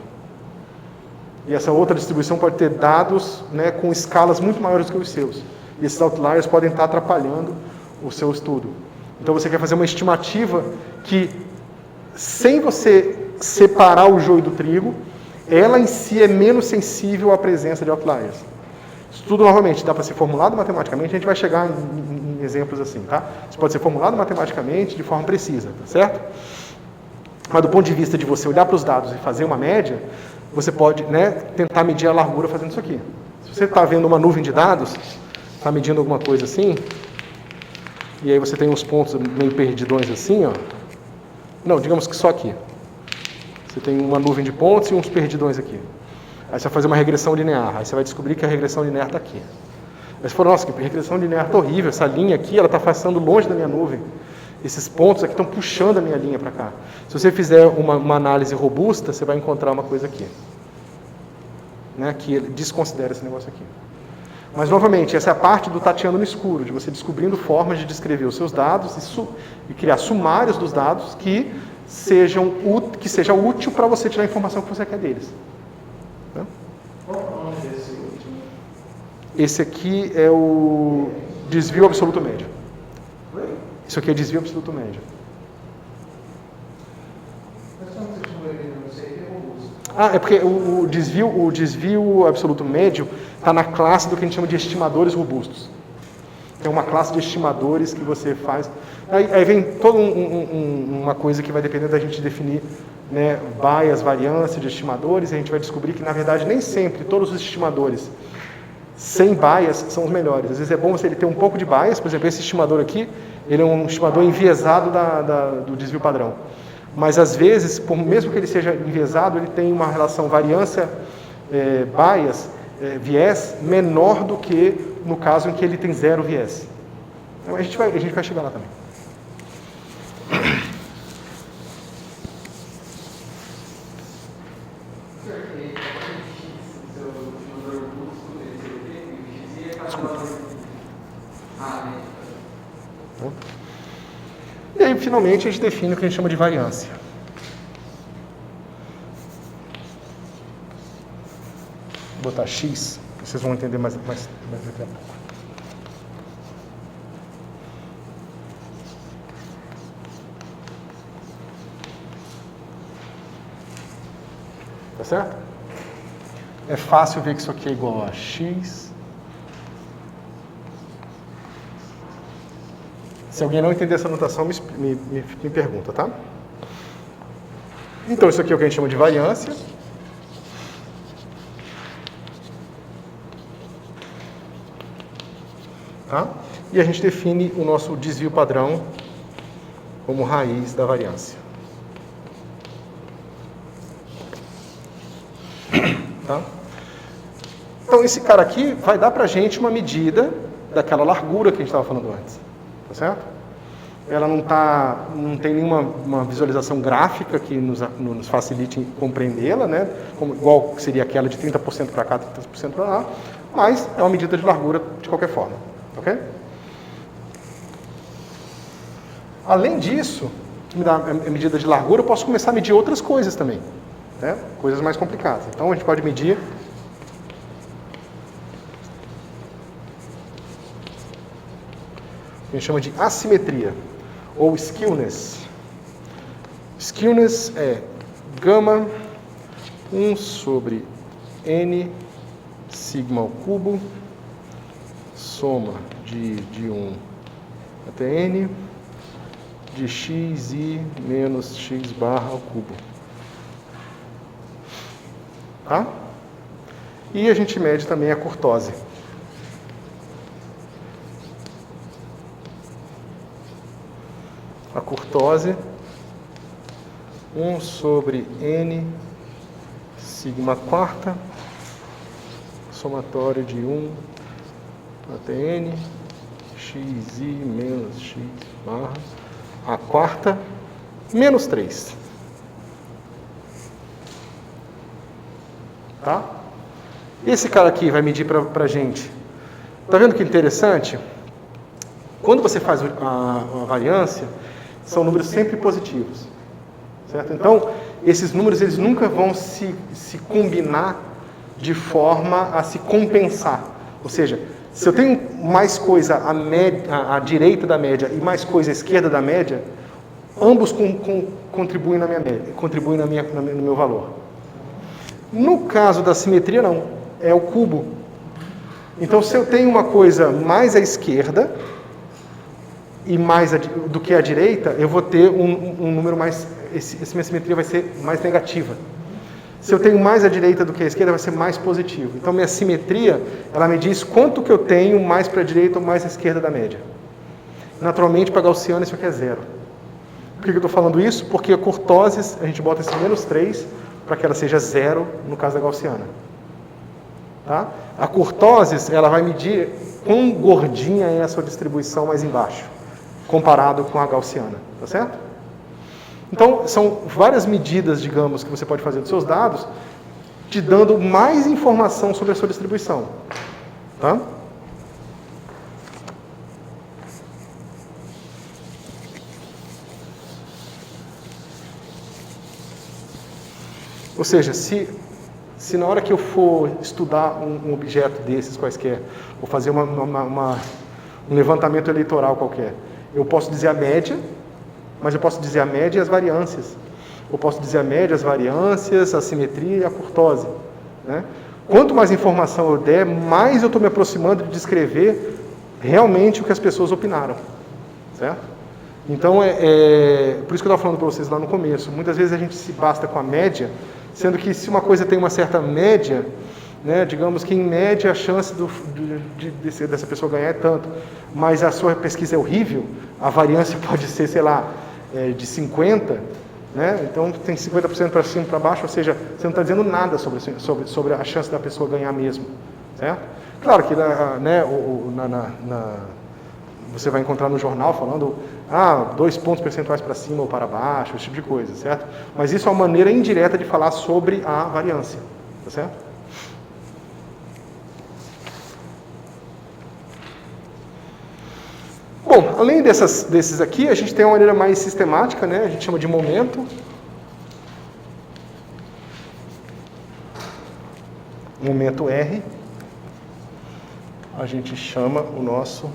E essa outra distribuição pode ter dados, né, com escalas muito maiores do que os seus. E esses outliers podem estar atrapalhando o seu estudo. Então você quer fazer uma estimativa que, sem você separar o joio do trigo, ela em si é menos sensível à presença de outliers. Isso tudo, novamente, dá para ser formulado matematicamente, a gente vai chegar em exemplos assim, tá? Isso pode ser formulado matematicamente de forma precisa, tá certo? Mas do ponto de vista de você olhar para os dados e fazer uma média, você pode, né, tentar medir a largura fazendo isso aqui. Se você está vendo uma nuvem de dados, está medindo alguma coisa assim, e aí você tem uns pontos meio perdidões assim, ó. Não, digamos que só aqui. Você tem uma nuvem de pontos e uns perdidões aqui. Aí você vai fazer uma regressão linear. Aí você vai descobrir que a regressão linear está aqui. Aí você fala, nossa, que regressão linear está horrível. Essa linha aqui, ela está passando longe da minha nuvem. Esses pontos aqui estão puxando a minha linha para cá. Se você fizer uma análise robusta, você vai encontrar uma coisa aqui. Né, que ele desconsidera esse negócio aqui. Mas, novamente, essa é a parte do tateando no escuro, de você descobrindo formas de descrever os seus dados e criar sumários dos dados que seja útil para você tirar a informação que você quer deles. Tá? Qual é o nome desse último? Esse aqui é o desvio absoluto médio. Oi? Isso aqui é desvio absoluto médio. Mas como você chama ele? Não sei, que é robusto. Ah, é porque o desvio absoluto médio está na classe do que a gente chama de estimadores robustos. É uma classe de estimadores que você faz. Aí vem toda uma coisa que vai depender da gente definir, né, bias, variância de estimadores, e a gente vai descobrir que, na verdade, nem sempre todos os estimadores sem bias são os melhores. Às vezes é bom você ter um pouco de bias. Por exemplo, esse estimador aqui, ele é um estimador enviesado do desvio padrão. Mas, às vezes, mesmo que ele seja enviesado, ele tem uma relação variância, bias, viés, menor do que no caso em que ele tem zero viés. Então, a gente vai chegar lá também. E aí, finalmente, a gente define o que a gente chama de variância. Vou botar X, vocês vão entender mais daqui a pouco. Tá certo? É fácil ver que isso aqui é igual a X. Se alguém não entender essa notação, me pergunta, tá? Então, isso aqui é o que a gente chama de variância. Tá? E a gente define o nosso desvio padrão como raiz da variância. Tá? Então, esse cara aqui vai dar pra gente uma medida daquela largura que a gente estava falando antes. Tá certo? Ela não tem nenhuma visualização gráfica que nos facilite compreendê-la, né? Igual seria aquela de 30% para cá, 30% para lá, mas é uma medida de largura de qualquer forma. Ok? Além disso, que me dá a medida de largura, eu posso começar a medir outras coisas também, né? Coisas mais complicadas. Então, a gente pode medir a gente chama de assimetria, ou skewness. Skewness é gama 1 sobre n sigma ao cubo, soma de 1 até n, de x i menos x barra ao cubo. Tá? E a gente mede também a curtose. A curtose, 1 sobre n sigma quarta, somatório de 1 até n, xi menos x barra, a quarta, menos 3. Tá? Esse cara aqui vai medir pra gente. Tá vendo que interessante? Quando você faz a variância, são números sempre positivos, certo? Então, esses números eles nunca vão se combinar de forma a se compensar. Ou seja, se eu tenho mais coisa à direita da média e mais coisa à esquerda da média, ambos contribuem na minha média, contribuem no meu valor. No caso da simetria, não. É o cubo. Então, se eu tenho uma coisa mais à esquerda e mais do que à direita, eu vou ter um número mais... Essa minha simetria vai ser mais negativa. Se eu tenho mais à direita do que à esquerda, vai ser mais positivo. Então, minha simetria, ela me diz quanto que eu tenho mais para a direita ou mais à esquerda da média. Naturalmente, para gaussiana, isso aqui é zero. Por que eu estou falando isso? Porque a curtose, a gente bota esse menos 3 para que ela seja zero no caso da gaussiana. Tá? A kurtosis, ela vai medir quão gordinha é a sua distribuição mais embaixo, comparado com a gaussiana, tá certo? Então, são várias medidas, digamos, que você pode fazer dos seus dados, te dando mais informação sobre a sua distribuição. Tá? Ou seja, se na hora que eu for estudar um objeto desses quaisquer, ou fazer um levantamento eleitoral qualquer, eu posso dizer a média, mas eu posso dizer a média e as variâncias. Eu posso dizer a média, as variâncias, a simetria e a kurtose. Né? Quanto mais informação eu der, mais eu estou me aproximando de descrever realmente o que as pessoas opinaram. Certo? Então, por isso que eu estava falando para vocês lá no começo. Muitas vezes a gente se basta com a média, sendo que se uma coisa tem uma certa média, né, digamos que em média a chance dessa pessoa ganhar é tanto, mas a sua pesquisa é horrível, a variância pode ser, sei lá, de 50%, né? Então tem 50% para cima e para baixo, ou seja, você não está dizendo nada sobre a chance da pessoa ganhar mesmo. Certo? Claro que né, você vai encontrar no jornal falando 2 pontos percentuais para cima ou para baixo, esse tipo de coisa, certo? Mas isso é uma maneira indireta de falar sobre a variância, tá certo? Bom, além desses aqui, a gente tem uma maneira mais sistemática, né? A gente chama de momento. Momento R. A gente chama o nosso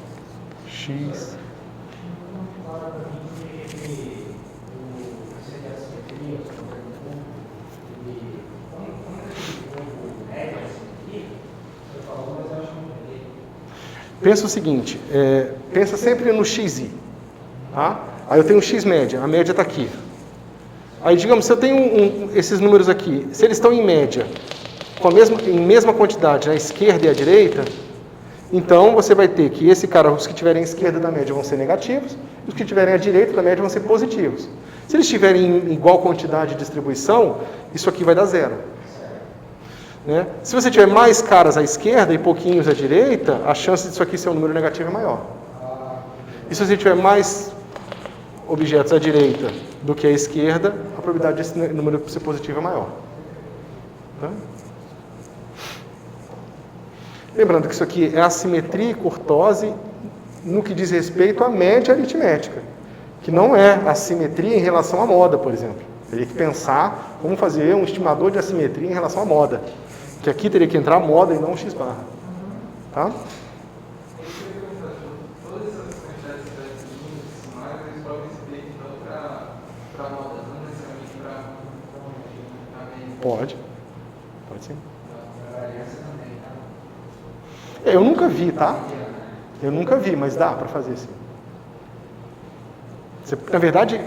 X. Pensa o seguinte, pensa sempre no XI, tá? Aí eu tenho o X média, a média está aqui. Aí, digamos, se eu tenho esses números aqui, se eles estão em média, em mesma quantidade na esquerda e à direita, então você vai ter que os que estiverem à esquerda da média vão ser negativos, e os que estiverem à direita da média vão ser positivos. Se eles estiverem em igual quantidade de distribuição, isso aqui vai dar zero. Né? Se você tiver mais caras à esquerda e pouquinhos à direita, a chance disso aqui ser um número negativo é maior. E se você tiver mais objetos à direita do que à esquerda, a probabilidade desse número ser positivo é maior. Tá? Lembrando que isso aqui é assimetria e kurtose no que diz respeito à média aritmética, que não é assimetria em relação à moda, por exemplo. Teria que pensar como fazer um estimador de assimetria em relação à moda. Que aqui teria que entrar a moda e não o x barra. Tá? Todas essas quantidades decimais, eles podem ser então para moda, não necessariamente para média. Pode sim. Eu nunca vi, tá? Eu nunca vi, mas dá para fazer sim. Na verdade,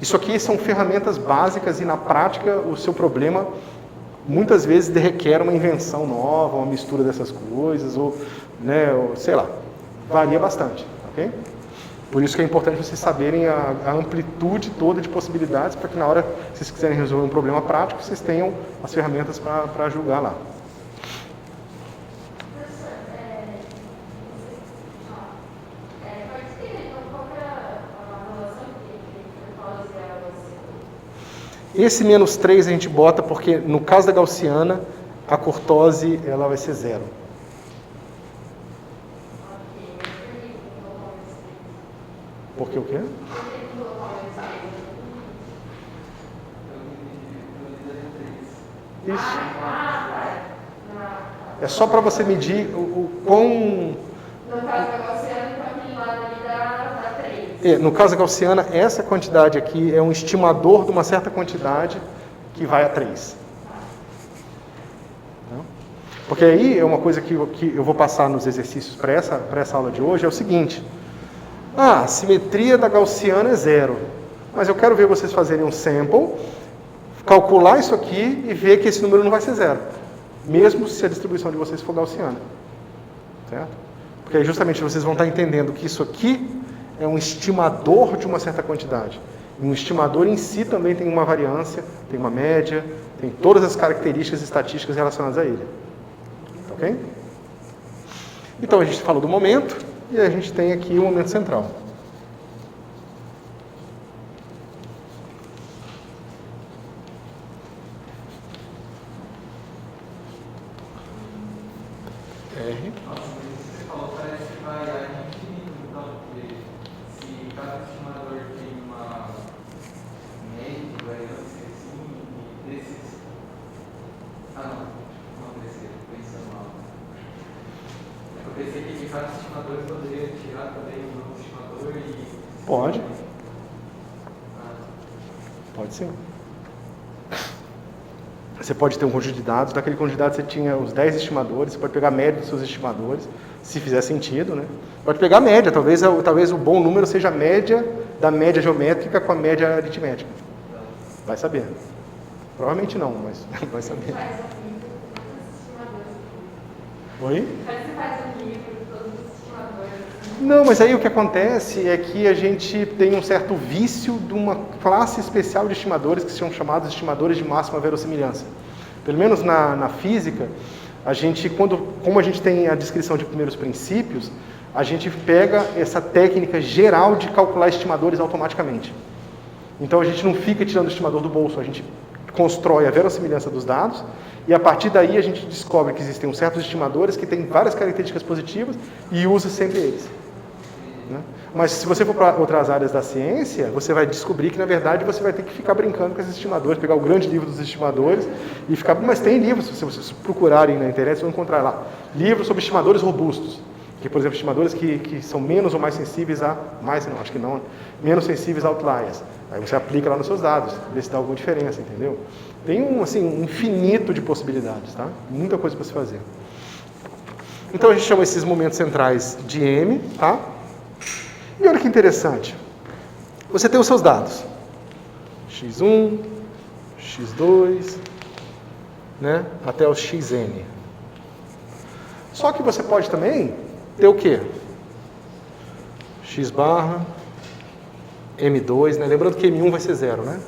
isso aqui são ferramentas básicas e na prática o seu problema muitas vezes requer uma invenção nova, uma mistura dessas coisas, ou sei lá, varia bastante, ok? Por isso que é importante vocês saberem a amplitude toda de possibilidades, para que na hora que vocês quiserem resolver um problema prático, vocês tenham as ferramentas para julgar lá. Esse menos 3 a gente bota porque, no caso da gaussiana, a kurtose ela vai ser 0. Porque o quê? Isso. É só para você medir o quão... No caso da gaussiana, então aquele lado ali dá 3. No caso da gaussiana, essa quantidade aqui é um estimador de uma certa quantidade que vai a 3. Porque aí é uma coisa que eu vou passar nos exercícios para essa aula de hoje, é o seguinte. A simetria da gaussiana é 0. Mas eu quero ver vocês fazerem um sample, calcular isso aqui e ver que esse número não vai ser 0. Mesmo se a distribuição de vocês for gaussiana. Certo? Porque aí justamente vocês vão estar entendendo que isso aqui é um estimador de uma certa quantidade. E um estimador em si também tem uma variância, tem uma média, tem todas as características estatísticas relacionadas a ele. Tá ok? Então a gente falou do momento e a gente tem aqui o momento central. R. Nossa, mas isso que você falou parece que vai a infinito, então, porque se cada estimador tem uma média de variância assim, e desses. Ah, não pensei, pensando mal. Eu pensei que de cada estimador eu poderia tirar também um novo estimador e. Pode. Ah, Pode sim. Você pode ter um conjunto de dados, daquele conjunto de dados você tinha os 10 estimadores, você pode pegar a média dos seus estimadores, se fizer sentido, né? Pode pegar a média, talvez o bom número seja a média da média geométrica com a média aritmética. Vai saber. Provavelmente não, mas vai saber. Faz um livro de todos os estimadores. Oi? Você faz um livro de todos os estimadores. Não, mas aí o que acontece é que a gente tem um certo vício de uma classe especial de estimadores que são chamados estimadores de máxima verossimilhança. Pelo menos na física, a gente, como a gente tem a descrição de primeiros princípios, a gente pega essa técnica geral de calcular estimadores automaticamente. Então a gente não fica tirando o estimador do bolso, a gente constrói a verossimilhança dos dados e a partir daí a gente descobre que existem certos estimadores que têm várias características positivas e usa sempre eles. Né? Mas se você for para outras áreas da ciência, você vai descobrir que na verdade você vai ter que ficar brincando com esses estimadores, pegar o grande livro dos estimadores e ficar... Mas tem livros, se vocês procurarem na internet, vocês vão encontrar lá livros sobre estimadores robustos. Que, por exemplo, estimadores que são menos ou mais sensíveis a... Mais não, acho que não. Menos sensíveis a outliers. Aí você aplica lá nos seus dados, vê se dá alguma diferença, entendeu? Tem um infinito de possibilidades, tá? Muita coisa para se fazer. Então a gente chama esses momentos centrais de M, tá? E olha que interessante. Você tem os seus dados. X1, X2, né? Até o Xn. Só que você pode também ter o quê? X barra, M2, né? Lembrando que M1 vai ser 0, né?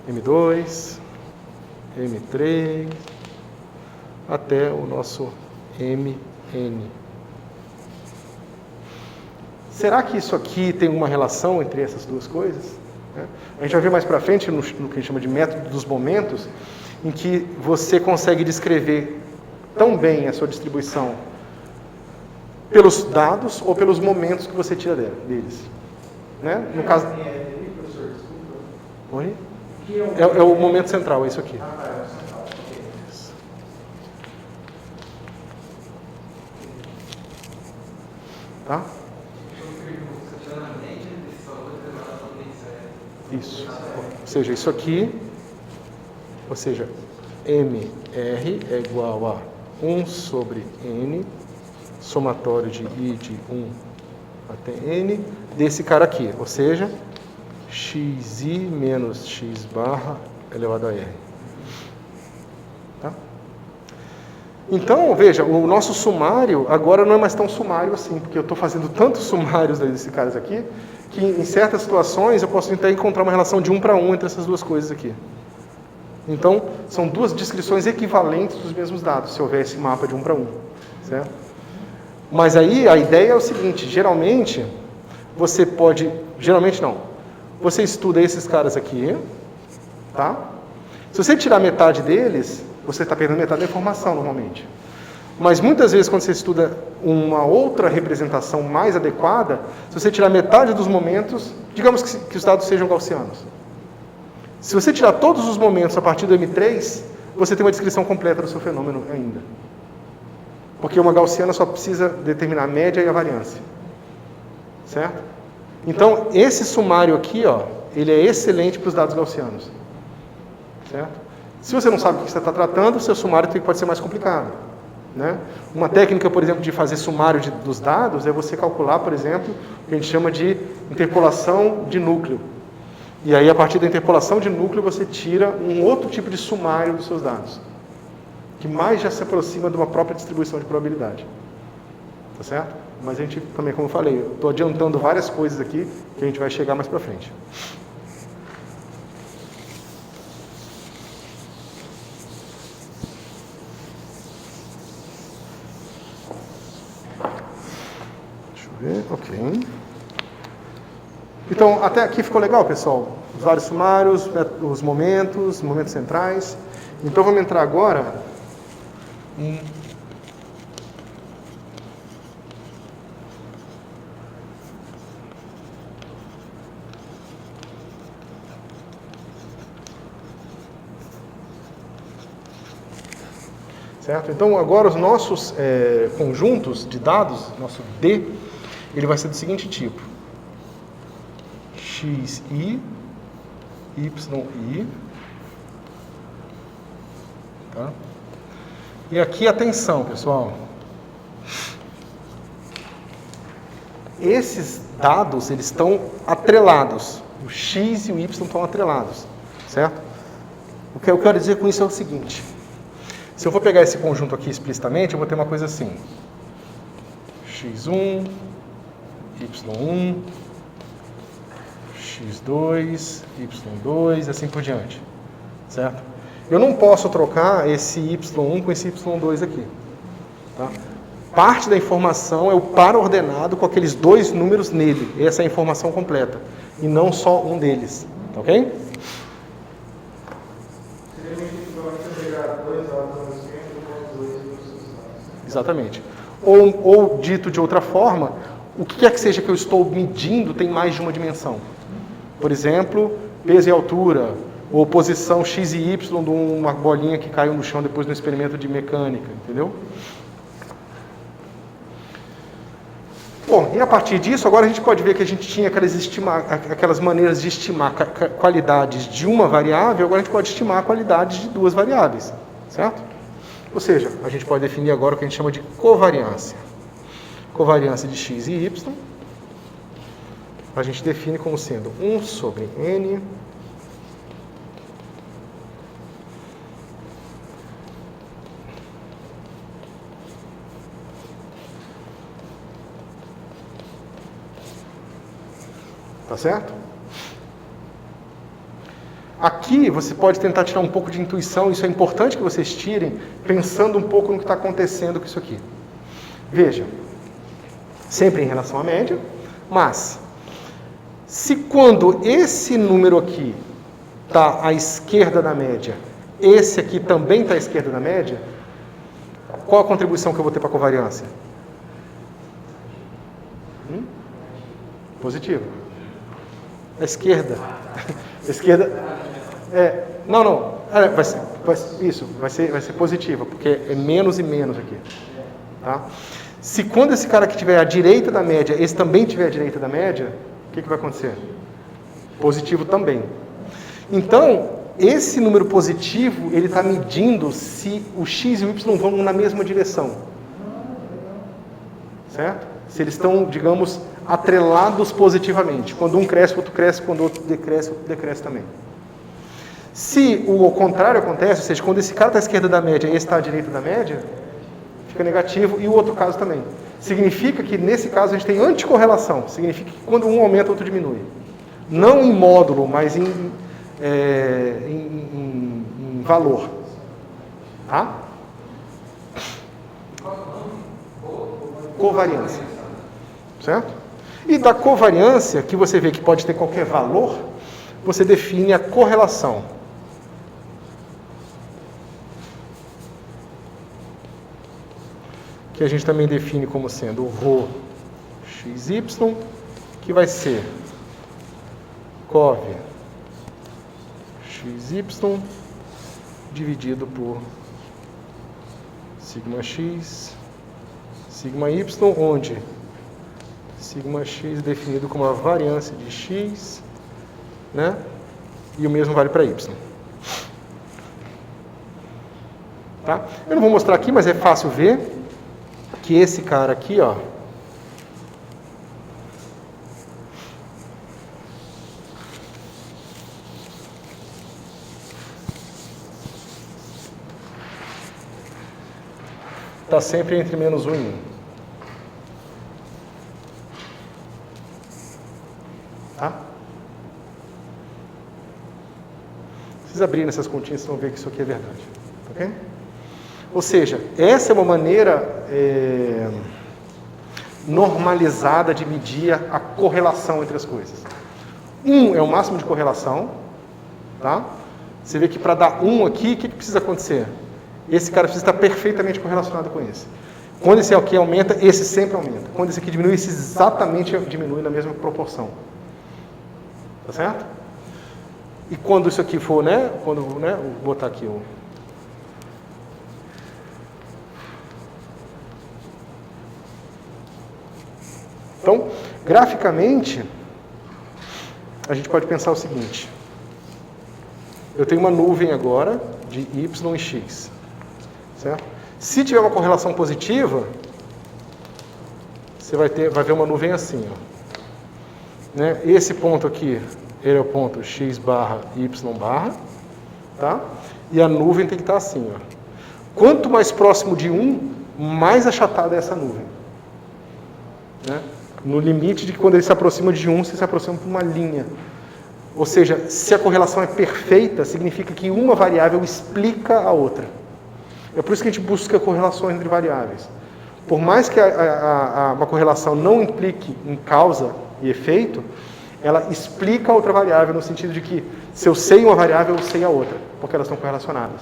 M2, M3, até o nosso Mn. Será que isso aqui tem uma relação entre essas duas coisas? A gente vai ver mais para frente no que a gente chama de método dos momentos, em que você consegue descrever tão bem a sua distribuição pelos dados ou pelos momentos que você tira deles. Né? No caso... Professor, desculpa. Oi? Que É o momento central, é isso aqui. Ah, tá, é o central. Ok. Tá? é Isso. Ou seja, isso aqui, ou seja, MR é igual a 1 sobre N, somatório de I de 1 até N, desse cara aqui, ou seja, XI menos X barra elevado a R. Tá? Então, veja, o nosso sumário agora não é mais tão sumário assim, porque eu estou fazendo tantos sumários desses caras aqui, que em certas situações eu posso tentar encontrar uma relação de 1 para 1 entre essas duas coisas aqui. Então, são duas descrições equivalentes dos mesmos dados, se houver esse mapa de 1 para 1. Certo? Mas aí a ideia é o seguinte, geralmente, você pode... Geralmente não. Você estuda esses caras aqui, tá? Se você tirar metade deles, você está perdendo metade da informação normalmente. Mas muitas vezes, quando você estuda uma outra representação mais adequada, se você tirar metade dos momentos, digamos que os dados sejam gaussianos. Se você tirar todos os momentos a partir do M3, você tem uma descrição completa do seu fenômeno ainda. Porque uma gaussiana só precisa determinar a média e a variância. Certo? Então, esse sumário aqui, ó, ele é excelente para os dados gaussianos. Certo? Se você não sabe o que você está tratando, o seu sumário pode ser mais complicado. Né? Uma técnica, por exemplo, de fazer sumário dos dados é você calcular, por exemplo, o que a gente chama de interpolação de núcleo. E aí, a partir da interpolação de núcleo, você tira um outro tipo de sumário dos seus dados, que mais já se aproxima de uma própria distribuição de probabilidade. Tá certo? Mas a gente também, como eu falei, eu estou adiantando várias coisas aqui que a gente vai chegar mais para frente. Ok. Então, até aqui ficou legal, pessoal? Os vários sumários, os momentos centrais. Então, vamos entrar agora em... Certo? Então, agora os nossos conjuntos de dados, nosso D, ele vai ser do seguinte tipo. XI, YI. Tá? E aqui, atenção, pessoal. Esses dados, eles estão atrelados. O X e o Y estão atrelados. Certo? O que eu quero dizer com isso é o seguinte. Se eu for pegar esse conjunto aqui explicitamente, eu vou ter uma coisa assim. X1, Y1, X2, Y2, assim por diante. Certo? Eu não posso trocar esse Y1 com esse Y2 aqui. Tá? Parte da informação é o par ordenado com aqueles dois números nele. Essa é a informação completa. E não só um deles. Tá ok? Exatamente. Ou dito de outra forma, o que quer que seja que eu estou medindo tem mais de uma dimensão. Por exemplo, peso e altura, ou posição X e Y de uma bolinha que caiu no chão depois do experimento de mecânica, entendeu? Bom, e a partir disso, agora a gente pode ver que a gente tinha aquelas maneiras de estimar qualidades de uma variável, agora a gente pode estimar qualidades de duas variáveis, certo? Ou seja, a gente pode definir agora o que a gente chama de covariância. Covariância de x e y, a gente define como sendo 1 sobre n tá certo? Aqui você pode tentar tirar um pouco de intuição, isso é importante que vocês tirem, pensando um pouco no que está acontecendo com isso aqui. Veja, sempre em relação à média, mas se quando esse número aqui está à esquerda da média, esse aqui também está à esquerda da média, qual a contribuição que eu vou ter para a covariância? Positiva. A esquerda. A esquerda. Vai ser positiva, porque é menos e menos aqui. Tá? Se quando esse cara que estiver à direita da média, esse também estiver à direita da média, o que vai acontecer? Positivo também. Então, esse número positivo, ele está medindo se o x e o y vão na mesma direção. Certo? Se eles estão, digamos, atrelados positivamente. Quando um cresce, o outro cresce. Quando o outro decresce também. Se o contrário acontece, ou seja, quando esse cara está à esquerda da média e esse está à direita da média, fica negativo, e o outro caso também. Significa que, nesse caso, a gente tem anticorrelação. Significa que quando um aumenta, o outro diminui. Não em módulo, mas em valor. Tá? Covariância. Certo? E da covariância, que você vê que pode ter qualquer valor, você define a correlação. Que a gente também define como sendo o ρ xy, que vai ser cov xy dividido por sigma x, sigma y, onde sigma x é definido como a variância de x, né? E o mesmo vale para y. Tá? Eu não vou mostrar aqui, mas é fácil ver que esse cara aqui, ó, está sempre entre menos 1 e 1. Tá? Se vocês abrirem essas continhas, vocês vão ver que isso aqui é verdade. Ok? Ou seja, essa é uma maneira normalizada de medir a correlação entre as coisas. 1 é o máximo de correlação, tá? Você vê que para dar 1 aqui, o que precisa acontecer? Esse cara precisa estar perfeitamente correlacionado com esse. Quando esse aqui aumenta, esse sempre aumenta. Quando esse aqui diminui, esse exatamente diminui na mesma proporção. Tá certo? E quando isso aqui for, né? Quando, né? Vou botar aqui o... Então, graficamente, a gente pode pensar o seguinte. Eu tenho uma nuvem agora de Y e X. Certo? Se tiver uma correlação positiva, você vai ver uma nuvem assim. Ó. Né? Esse ponto aqui, ele é o ponto X barra Y barra. Tá? E a nuvem tem que estar assim. Ó. Quanto mais próximo de 1, mais achatada é essa nuvem. Né? No limite de que quando ele se aproxima de 1, você se aproxima por uma linha. Ou seja, se a correlação é perfeita, significa que uma variável explica a outra. É por isso que a gente busca correlações entre variáveis. Por mais que uma correlação não implique em causa e efeito, ela explica a outra variável no sentido de que se eu sei uma variável, eu sei a outra, porque elas estão correlacionadas.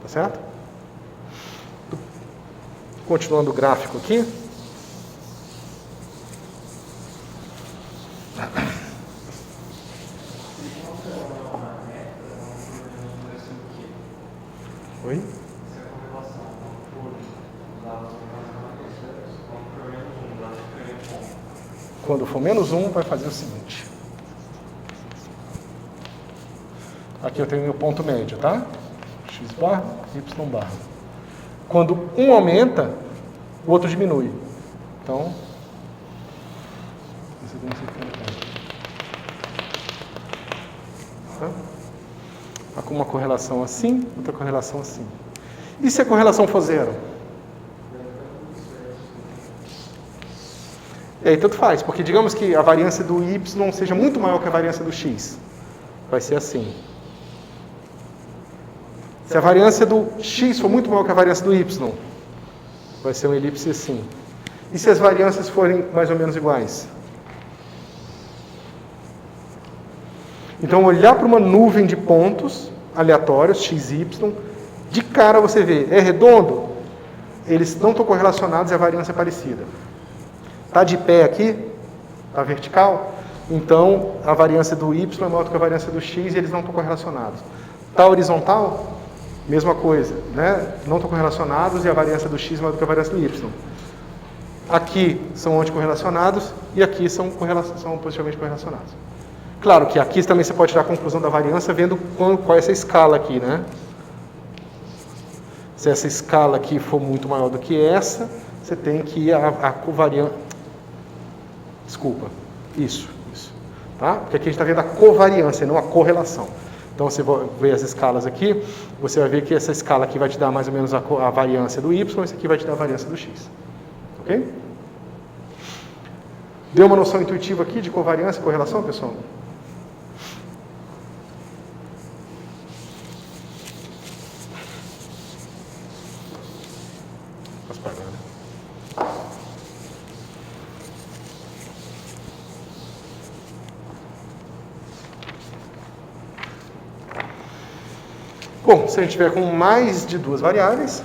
Tá certo? Continuando o gráfico aqui. Oi? Quando for menos 1, vai fazer o seguinte. Aqui eu tenho meu ponto médio, tá? X barra, Y barra. Quando um aumenta, o outro diminui. Então, esse aqui não sei o que é. Tá? Com uma correlação assim, outra correlação assim. E se a correlação for zero? E aí tanto faz, porque digamos que a variância do Y seja muito maior que a variância do X. Vai ser assim. Se a variância do X for muito maior que a variância do Y, vai ser uma elipse assim. E se as variâncias forem mais ou menos iguais? Então, olhar para uma nuvem de pontos aleatórios, x, y, de cara você vê, é redondo? Eles não estão correlacionados e a variância é parecida. Está de pé aqui? Está vertical? Então, a variância do y é maior do que a variância do x e eles não estão correlacionados. Está horizontal? Mesma coisa, né? Não estão correlacionados e a variância do x é maior do que a variância do y. Aqui são anticorrelacionados e aqui são positivamente correlacionados. Claro que aqui também você pode tirar a conclusão da variância vendo qual é essa escala aqui, né? Se essa escala aqui for muito maior do que essa, você tem que ir a covariância. Desculpa, isso. Tá? Porque aqui a gente está vendo a covariância, não a correlação. Então você vai ver as escalas aqui, você vai ver que essa escala aqui vai te dar mais ou menos a variância do y, esse aqui vai te dar a variância do x. Ok? Deu uma noção intuitiva aqui de covariância e correlação, pessoal? Posso pagar, né? Bom, se a gente tiver com mais de duas variáveis,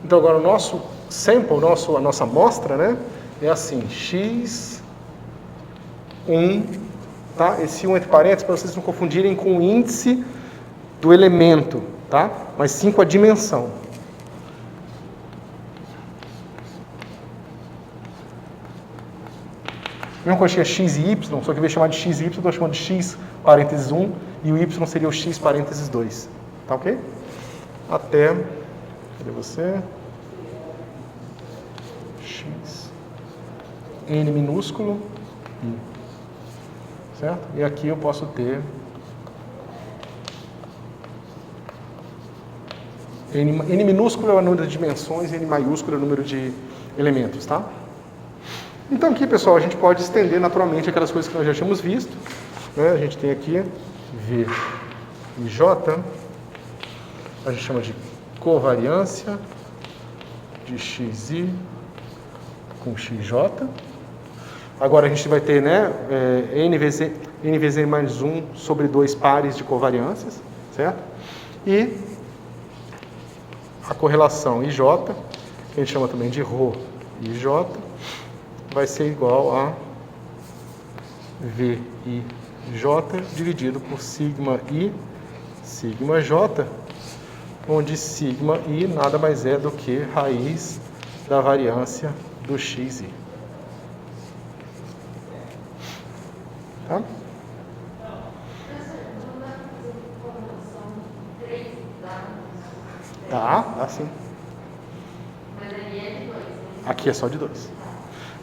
então agora o nosso sample, a nossa amostra, né, é assim, x1, tá? Esse 1 entre parênteses para vocês não confundirem com o índice do elemento, tá? Mas sim com a dimensão. Mesmo que eu tinha x e y, só que em vez de chamar de x e y, eu estou chamando de x parênteses 1 e o y seria o x parênteses 2. Tá ok? Até... Cadê você? X... N minúsculo I. Certo? E aqui eu posso ter... N minúsculo é o número de dimensões e N maiúsculo é o número de elementos, tá? Então aqui, pessoal, a gente pode estender naturalmente aquelas coisas que nós já tínhamos visto. Né? A gente tem aqui V e J, a gente chama de covariância de XI com XJ. Agora a gente vai ter, né, N vezes N mais 1 sobre 2 pares de covariâncias, certo? E a correlação IJ, que a gente chama também de ρ IJ, vai ser igual a VIJ dividido por sigma I, sigma J, onde sigma I nada mais é do que raiz da variância do XI. Tá? Dá sim. Aqui é só de 2.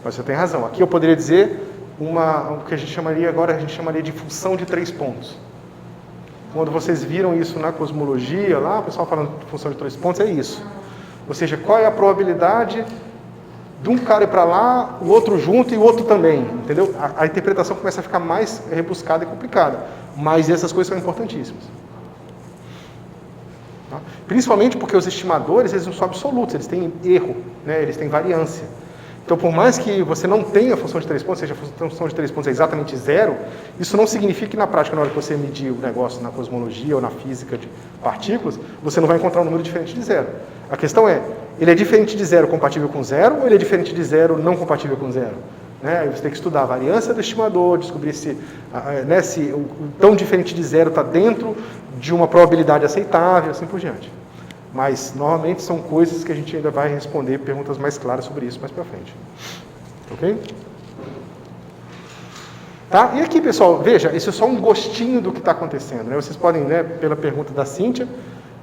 Mas você tem razão. Aqui eu poderia dizer o que a gente chamaria agora, de função de 3 pontos. Quando vocês viram isso na cosmologia, lá, o pessoal falando de função de 3 pontos, é isso. Ou seja, qual é a probabilidade de um cara ir para lá, o outro junto e o outro também, entendeu? A interpretação começa a ficar mais rebuscada e complicada, mas essas coisas são importantíssimas. Tá? Principalmente porque os estimadores, eles não são absolutos, eles têm erro, né? Eles têm variância. Então, por mais que você não tenha a função de 3 pontos, seja a função de 3 pontos é exatamente zero, isso não significa que na prática, na hora que você medir o negócio na cosmologia ou na física de partículas, você não vai encontrar um número diferente de zero. A questão é, ele é diferente de zero compatível com zero ou ele é diferente de zero não compatível com zero? Né? Aí você tem que estudar a variância do estimador, descobrir se o tão diferente de zero está dentro de uma probabilidade aceitável, assim por diante. Mas, normalmente, são coisas que a gente ainda vai responder perguntas mais claras sobre isso mais para frente. Ok? Tá? E aqui, pessoal, veja, isso é só um gostinho do que está acontecendo. Né? Vocês podem, né, pela pergunta da Cíntia,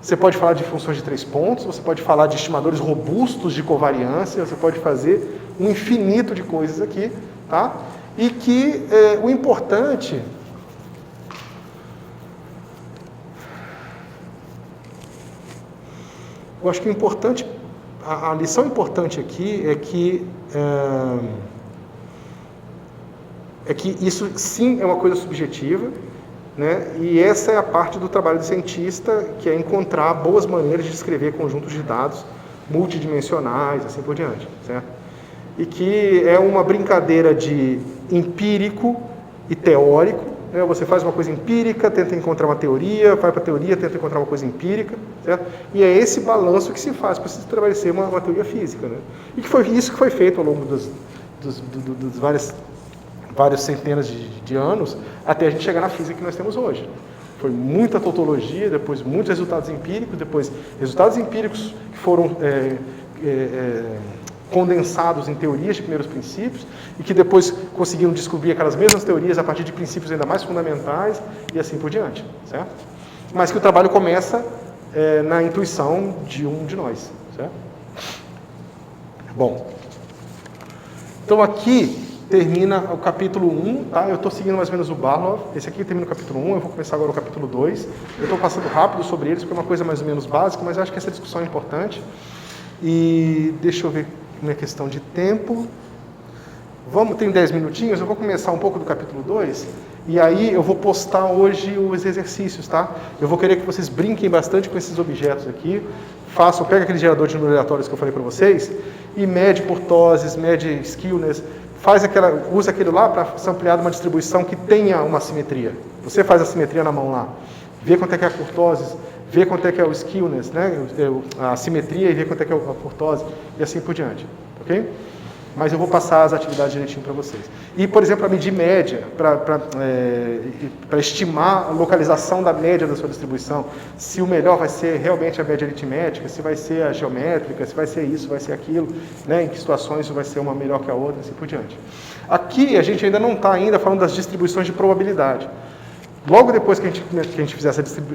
você pode falar de funções de 3 pontos, você pode falar de estimadores robustos de covariância, você pode fazer um infinito de coisas aqui, tá? E que o importante... Eu acho que o importante, a lição importante aqui é que isso sim é uma coisa subjetiva, né? E essa é a parte do trabalho do cientista, que é encontrar boas maneiras de descrever conjuntos de dados multidimensionais, assim por diante, certo? E que é uma brincadeira de empírico e teórico. Você faz uma coisa empírica, tenta encontrar uma teoria, vai para a teoria, tenta encontrar uma coisa empírica, certo? E é esse balanço que se faz para se estabelecer uma teoria física, né? E que foi isso que foi feito ao longo dos várias centenas de anos, até a gente chegar na física que nós temos hoje. Foi muita tautologia, depois muitos resultados empíricos, depois resultados empíricos que foram condensados em teorias de primeiros princípios e que depois conseguiram descobrir aquelas mesmas teorias a partir de princípios ainda mais fundamentais e assim por diante, certo? Mas que o trabalho começa na intuição de um de nós, certo? Bom, então aqui termina o capítulo 1, tá? Eu estou seguindo mais ou menos o Barlow. Esse aqui termina o capítulo 1, eu vou começar agora o capítulo 2. Eu estou passando rápido sobre eles, porque é uma coisa mais ou menos básica, mas eu acho que essa discussão é importante. E deixa eu ver minha questão de tempo. Tem 10 minutinhos, eu vou começar um pouco do capítulo 2, e aí eu vou postar hoje os exercícios, tá? Eu vou querer que vocês brinquem bastante com esses objetos aqui, pega aquele gerador de números aleatórios que eu falei para vocês, e mede kurtoses, mede skewness, usa aquele lá para ser ampliado uma distribuição que tenha uma simetria. Você faz a simetria na mão lá, vê quanto é que é a kurtoses, vê quanto é que é o skewness, né? A simetria, e vê quanto é que é a kurtose, e assim por diante, ok? Mas eu vou passar as atividades direitinho para vocês. E, por exemplo, para medir média, para estimar a localização da média da sua distribuição, se o melhor vai ser realmente a média aritmética, se vai ser a geométrica, se vai ser isso, vai ser aquilo, né? Em que situações vai ser uma melhor que a outra, assim por diante. Aqui a gente ainda não está falando das distribuições de probabilidade. Logo depois que a gente fizer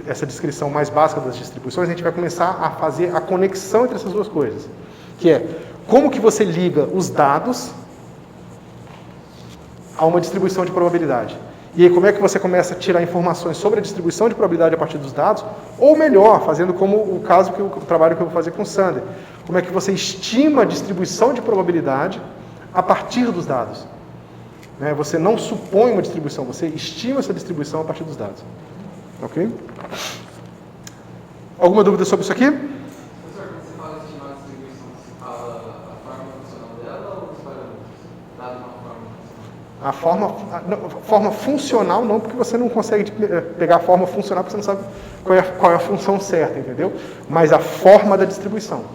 essa descrição mais básica das distribuições, a gente vai começar a fazer a conexão entre essas duas coisas, que é como que você liga os dados a uma distribuição de probabilidade. E aí como é que você começa a tirar informações sobre a distribuição de probabilidade a partir dos dados, ou melhor, fazendo como o trabalho que eu vou fazer com o Sander. Como é que você estima a distribuição de probabilidade a partir dos dados. Você não supõe uma distribuição, você estima essa distribuição a partir dos dados. Ok? Alguma dúvida sobre isso aqui? Professor, quando você fala estimar a distribuição, você fala a forma funcional dela ou os parâmetros? Dado uma forma funcional? A forma funcional não, porque você não consegue pegar a forma funcional, porque você não sabe qual é a função certa, entendeu? Mas a forma da distribuição.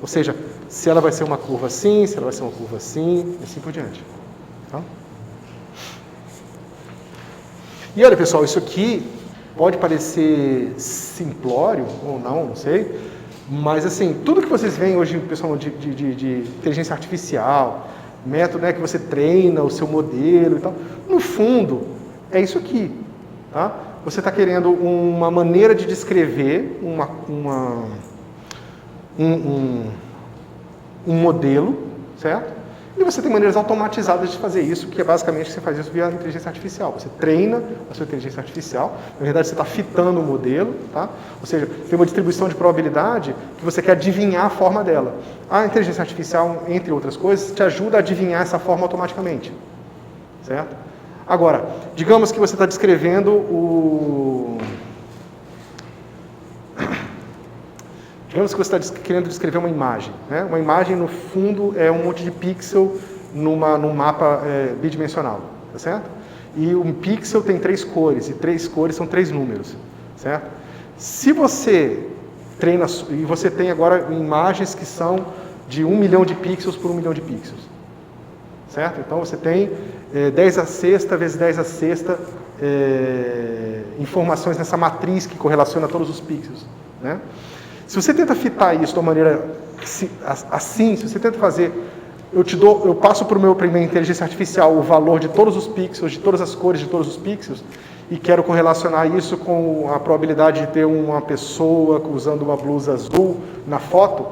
Ou seja, se ela vai ser uma curva assim, se ela vai ser uma curva assim, e assim por diante. Tá? E olha, pessoal, isso aqui pode parecer simplório ou não sei, mas assim, tudo que vocês veem hoje, pessoal, de inteligência artificial, método, né, que você treina o seu modelo e tal, no fundo, é isso aqui. Tá? Você está querendo uma maneira de descrever um modelo, certo? E você tem maneiras automatizadas de fazer isso, que é basicamente você faz isso via inteligência artificial. Você treina a sua inteligência artificial, na verdade você está fitando o modelo, tá? Ou seja, tem uma distribuição de probabilidade que você quer adivinhar a forma dela. A inteligência artificial, entre outras coisas, te ajuda a adivinhar essa forma automaticamente, certo? Agora, digamos que você está descrevendo Digamos que você está querendo descrever uma imagem. Né? Uma imagem, no fundo, é um monte de pixel num mapa bidimensional. Tá certo? E um pixel tem 3 cores, e 3 cores são 3 números. Certo? Se você treina, e você tem agora imagens que são de 1 milhão de pixels por 1 milhão de pixels. Certo? Então você tem 10 a sexta vezes 10 a sexta informações nessa matriz que correlaciona todos os pixels. Né? Se você tenta fitar isso de uma maneira assim, se você tenta fazer, eu passo para a minha inteligência artificial o valor de todos os pixels, de todas as cores de todos os pixels, e quero correlacionar isso com a probabilidade de ter uma pessoa usando uma blusa azul na foto,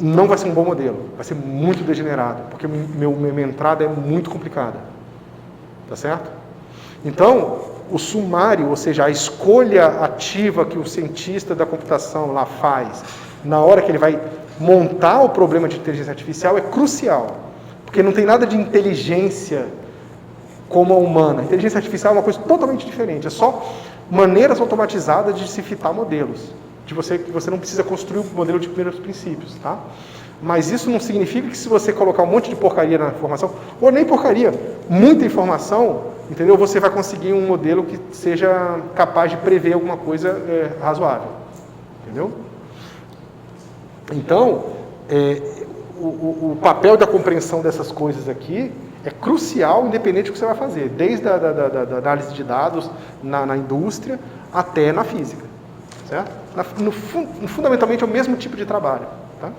não vai ser um bom modelo, vai ser muito degenerado, porque minha entrada é muito complicada. Tá certo? Então, o sumário, ou seja, a escolha ativa que o cientista da computação lá faz na hora que ele vai montar o problema de inteligência artificial é crucial, porque não tem nada de inteligência como a humana. A inteligência artificial é uma coisa totalmente diferente, é só maneiras automatizadas de se fitar modelos, que você não precisa construir o modelo de primeiros princípios, tá? Mas isso não significa que se você colocar um monte de porcaria na informação, ou nem porcaria, muita informação, entendeu? Você vai conseguir um modelo que seja capaz de prever alguma coisa razoável, entendeu? Então, o papel da compreensão dessas coisas aqui é crucial, independente do que você vai fazer, desde a análise de dados na indústria até na física, certo? Fundamentalmente é o mesmo tipo de trabalho, tá?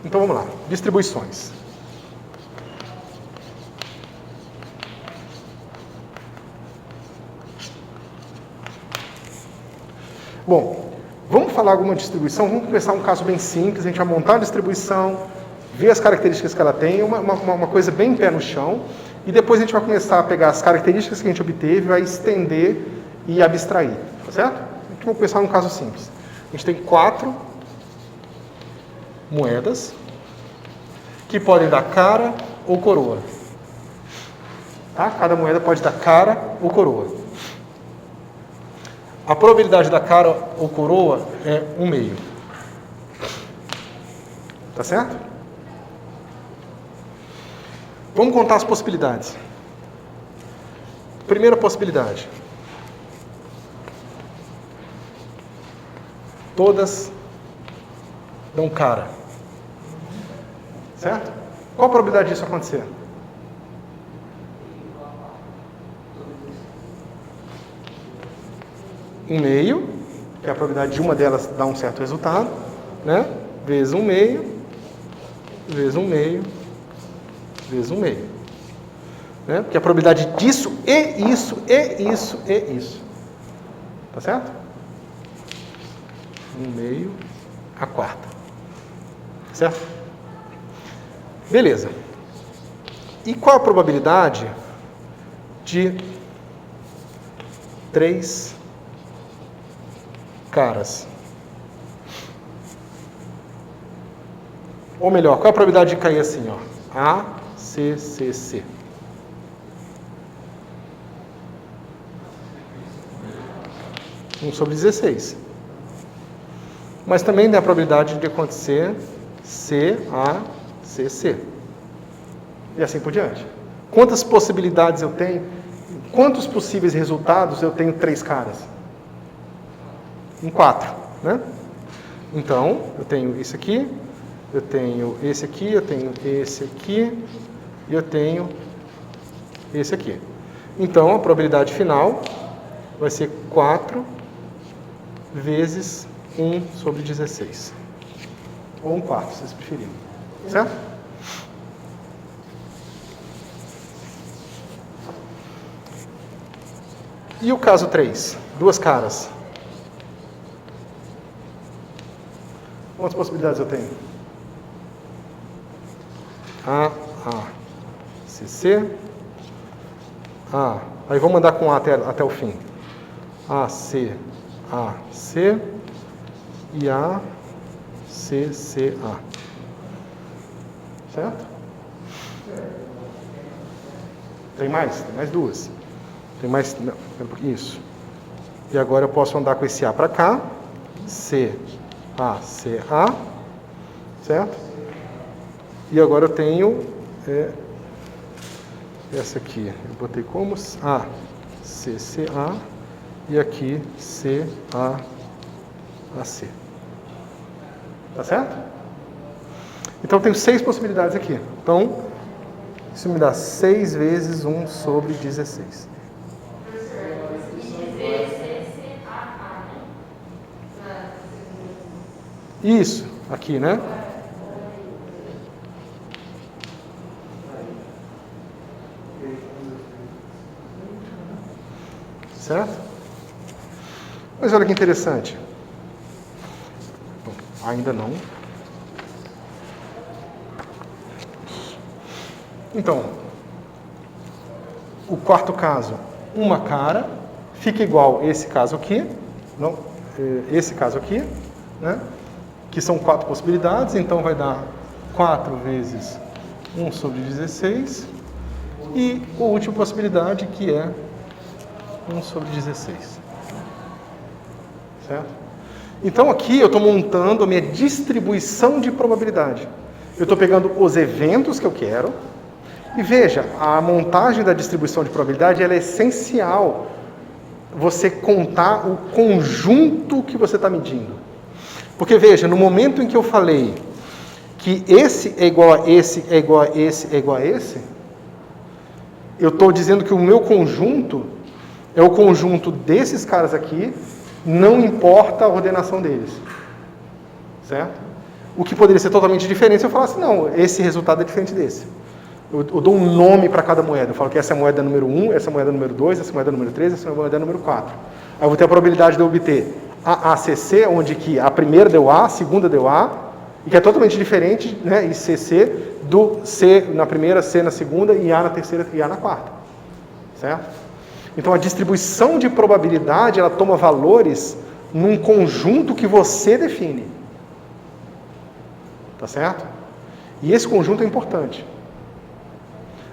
Então vamos lá, distribuições. Bom, vamos falar alguma distribuição, vamos começar um caso bem simples, a gente vai montar a distribuição, ver as características que ela tem, uma coisa bem pé no chão, e depois a gente vai começar a pegar as características que a gente obteve, vai estender e abstrair, tá certo? A gente vai começar num caso simples. A gente tem 4 moedas que podem dar cara ou coroa. Tá? Cada moeda pode dar cara ou coroa. A probabilidade da cara ou coroa é 1/2. Tá certo? Vamos contar as possibilidades. Primeira possibilidade. Todas dão cara. Certo? Qual a probabilidade disso acontecer? Um meio, que é a probabilidade de uma delas dar um certo resultado, né? Vezes 1/2, vezes 1/2, vezes 1/2. Né? Porque a probabilidade disso e isso, e isso, e isso. Tá certo? 1/2 a quarta. Certo? Beleza. E qual a probabilidade de 3 caras? Ou melhor, qual é a probabilidade de cair assim, ó? A, C, C, C. Um sobre 16. Mas também tem a probabilidade de acontecer C, A, C, C. E assim por diante. Quantas possibilidades eu tenho? Quantos possíveis resultados eu tenho 3 caras? Em 4, né? Então, eu tenho isso aqui, eu tenho esse aqui, eu tenho esse aqui, e eu tenho esse aqui. Então, a probabilidade final vai ser 4 vezes 1 sobre 16. Ou 1 quarto, se vocês preferirem. Certo? E o caso 3? 2 caras. Quantas possibilidades eu tenho? A, C, C. A. Aí vamos andar com A até o fim. A, C, e A, C, C, A. Certo? Tem mais? Tem mais 2. Tem mais... Não, isso. E agora eu posso andar com esse A para cá. C, A, certo? E agora eu tenho essa aqui. Eu botei como A, C, C, A. E aqui C, A, C. Tá certo? Então eu tenho 6 possibilidades aqui. Então, isso me dá 6 vezes 1 sobre 16. Isso, aqui, né? Certo? Mas olha que interessante. Bom, ainda não. Então, o quarto caso, uma cara, fica igual esse caso aqui, não, esse caso aqui, né? Que são 4 possibilidades, então vai dar 4 vezes 1 sobre 16, e a última possibilidade que é 1 sobre 16. Certo? Então aqui eu estou montando a minha distribuição de probabilidade. Eu estou pegando os eventos que eu quero, e veja, a montagem da distribuição de probabilidade ela é essencial você contar o conjunto que você está medindo. Porque veja, no momento em que eu falei que esse é igual a esse, é igual a esse, é igual a esse, eu estou dizendo que o meu conjunto é o conjunto desses caras aqui, não importa a ordenação deles. Certo? O que poderia ser totalmente diferente se eu falasse, não, esse resultado é diferente desse. Eu dou um nome para cada moeda. Eu falo que essa é a moeda número 1, essa é a moeda número 2, essa é a moeda número 3, essa é a moeda número 4. Aí eu vou ter a probabilidade de eu obter a ACC, onde que a primeira deu A, a segunda deu A, e que é totalmente diferente, né, e CC, do C na primeira, C na segunda, e A na terceira e A na quarta. Certo? Então a distribuição de probabilidade, ela toma valores num conjunto que você define. Tá certo? E esse conjunto é importante.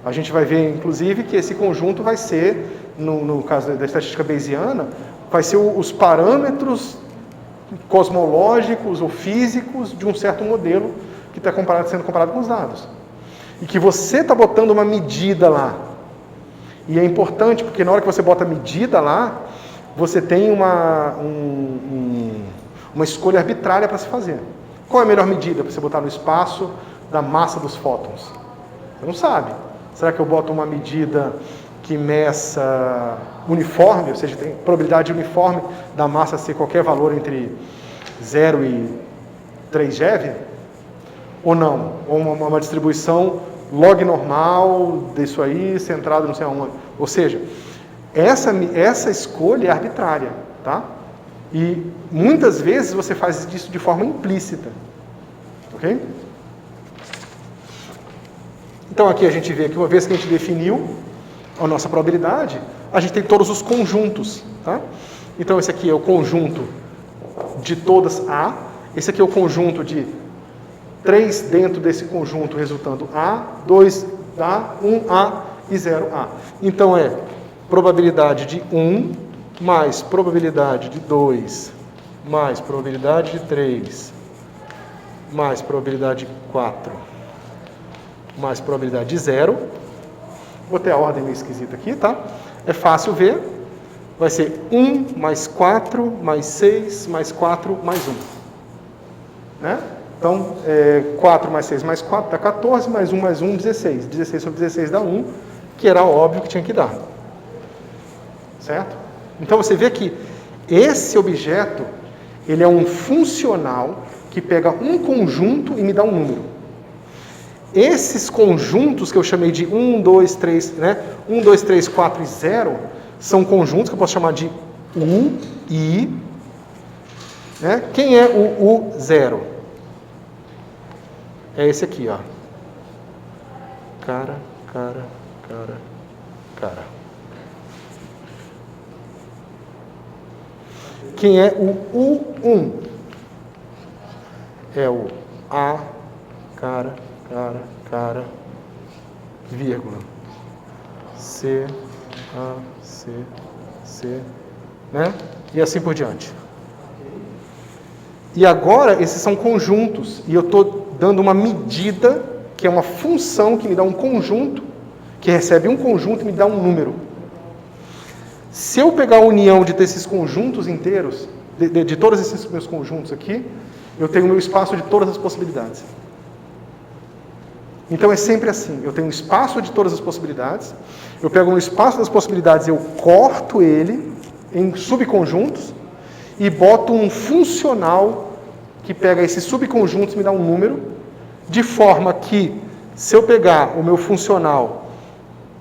A gente vai ver, inclusive, que esse conjunto vai ser, no caso da estatística bayesiana, vai ser os parâmetros cosmológicos ou físicos de um certo modelo que está sendo comparado com os dados. E que você está botando uma medida lá. E é importante, porque na hora que você bota a medida lá, você tem uma escolha arbitrária para se fazer. Qual é a melhor medida para você botar no espaço da massa dos fótons? Você não sabe. Será que eu boto uma medida que meça uniforme, ou seja, tem probabilidade uniforme da massa ser qualquer valor entre 0 e 3 GeV? Ou não? Ou uma distribuição log normal disso aí, centrado não sei aonde. Ou seja, essa escolha é arbitrária, tá? E muitas vezes você faz isso de forma implícita. Ok? Então aqui a gente vê que uma vez que a gente definiu a nossa probabilidade, a gente tem todos os conjuntos, tá? Então esse aqui é o conjunto de todas A, esse aqui é o conjunto de 3 dentro desse conjunto resultando A, 2 A, 1A e 0A. Então é probabilidade de 1 mais probabilidade de 2 mais probabilidade de 3 mais probabilidade de 4 mais probabilidade de 0. Botei a ordem meio esquisita aqui, tá? É fácil ver. Vai ser 1 mais 4 mais 6 mais 4 mais 1. Né? Então, 4 mais 6 mais 4 dá 14, mais 1, 16. 16 sobre 16 dá 1, que era óbvio que tinha que dar. Certo? Então, você vê que esse objeto, ele é um funcional que pega um conjunto e me dá um número. Esses conjuntos que eu chamei de 1, 2, 3, né? 1, 2, 3, 4 e 0, são conjuntos que eu posso chamar de U, I. Né? Quem é o U0? É esse aqui, ó. Cara. Quem é o U1? É o A, cara, vírgula. C, A, C, né? E assim por diante. E agora, esses são conjuntos, e eu estou dando uma medida, que é uma função que me dá um conjunto, que recebe um conjunto e me dá um número. Se eu pegar a união de esses conjuntos inteiros, de todos esses meus conjuntos aqui, eu tenho o meu espaço de todas as possibilidades. Então é sempre assim, eu tenho um espaço de todas as possibilidades, eu pego um espaço das possibilidades, eu corto ele em subconjuntos e boto um funcional que pega esses subconjuntos e me dá um número, de forma que, se eu pegar o meu funcional,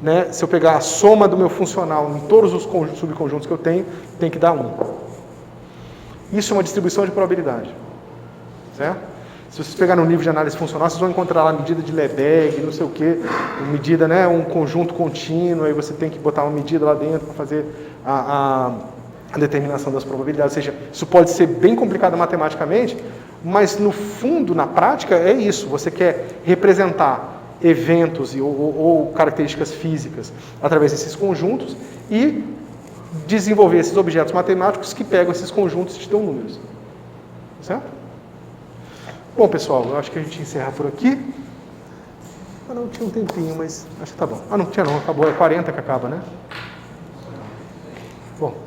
né, se eu pegar a soma do meu funcional em todos os subconjuntos que eu tenho, tem que dar 1. Isso é uma distribuição de probabilidade. Certo? Se vocês pegarem no livro de análise funcional, vocês vão encontrar lá a medida de Lebesgue, não sei o quê, medida, né, um conjunto contínuo, aí você tem que botar uma medida lá dentro para fazer a determinação das probabilidades. Ou seja, isso pode ser bem complicado matematicamente, mas no fundo, na prática, é isso. Você quer representar eventos ou características físicas através desses conjuntos e desenvolver esses objetos matemáticos que pegam esses conjuntos e te dão números. Certo? Bom, pessoal, eu acho que a gente encerra por aqui. Não, tinha um tempinho, mas acho que tá bom. Não tinha não, acabou. É 40 que acaba, né? Bom.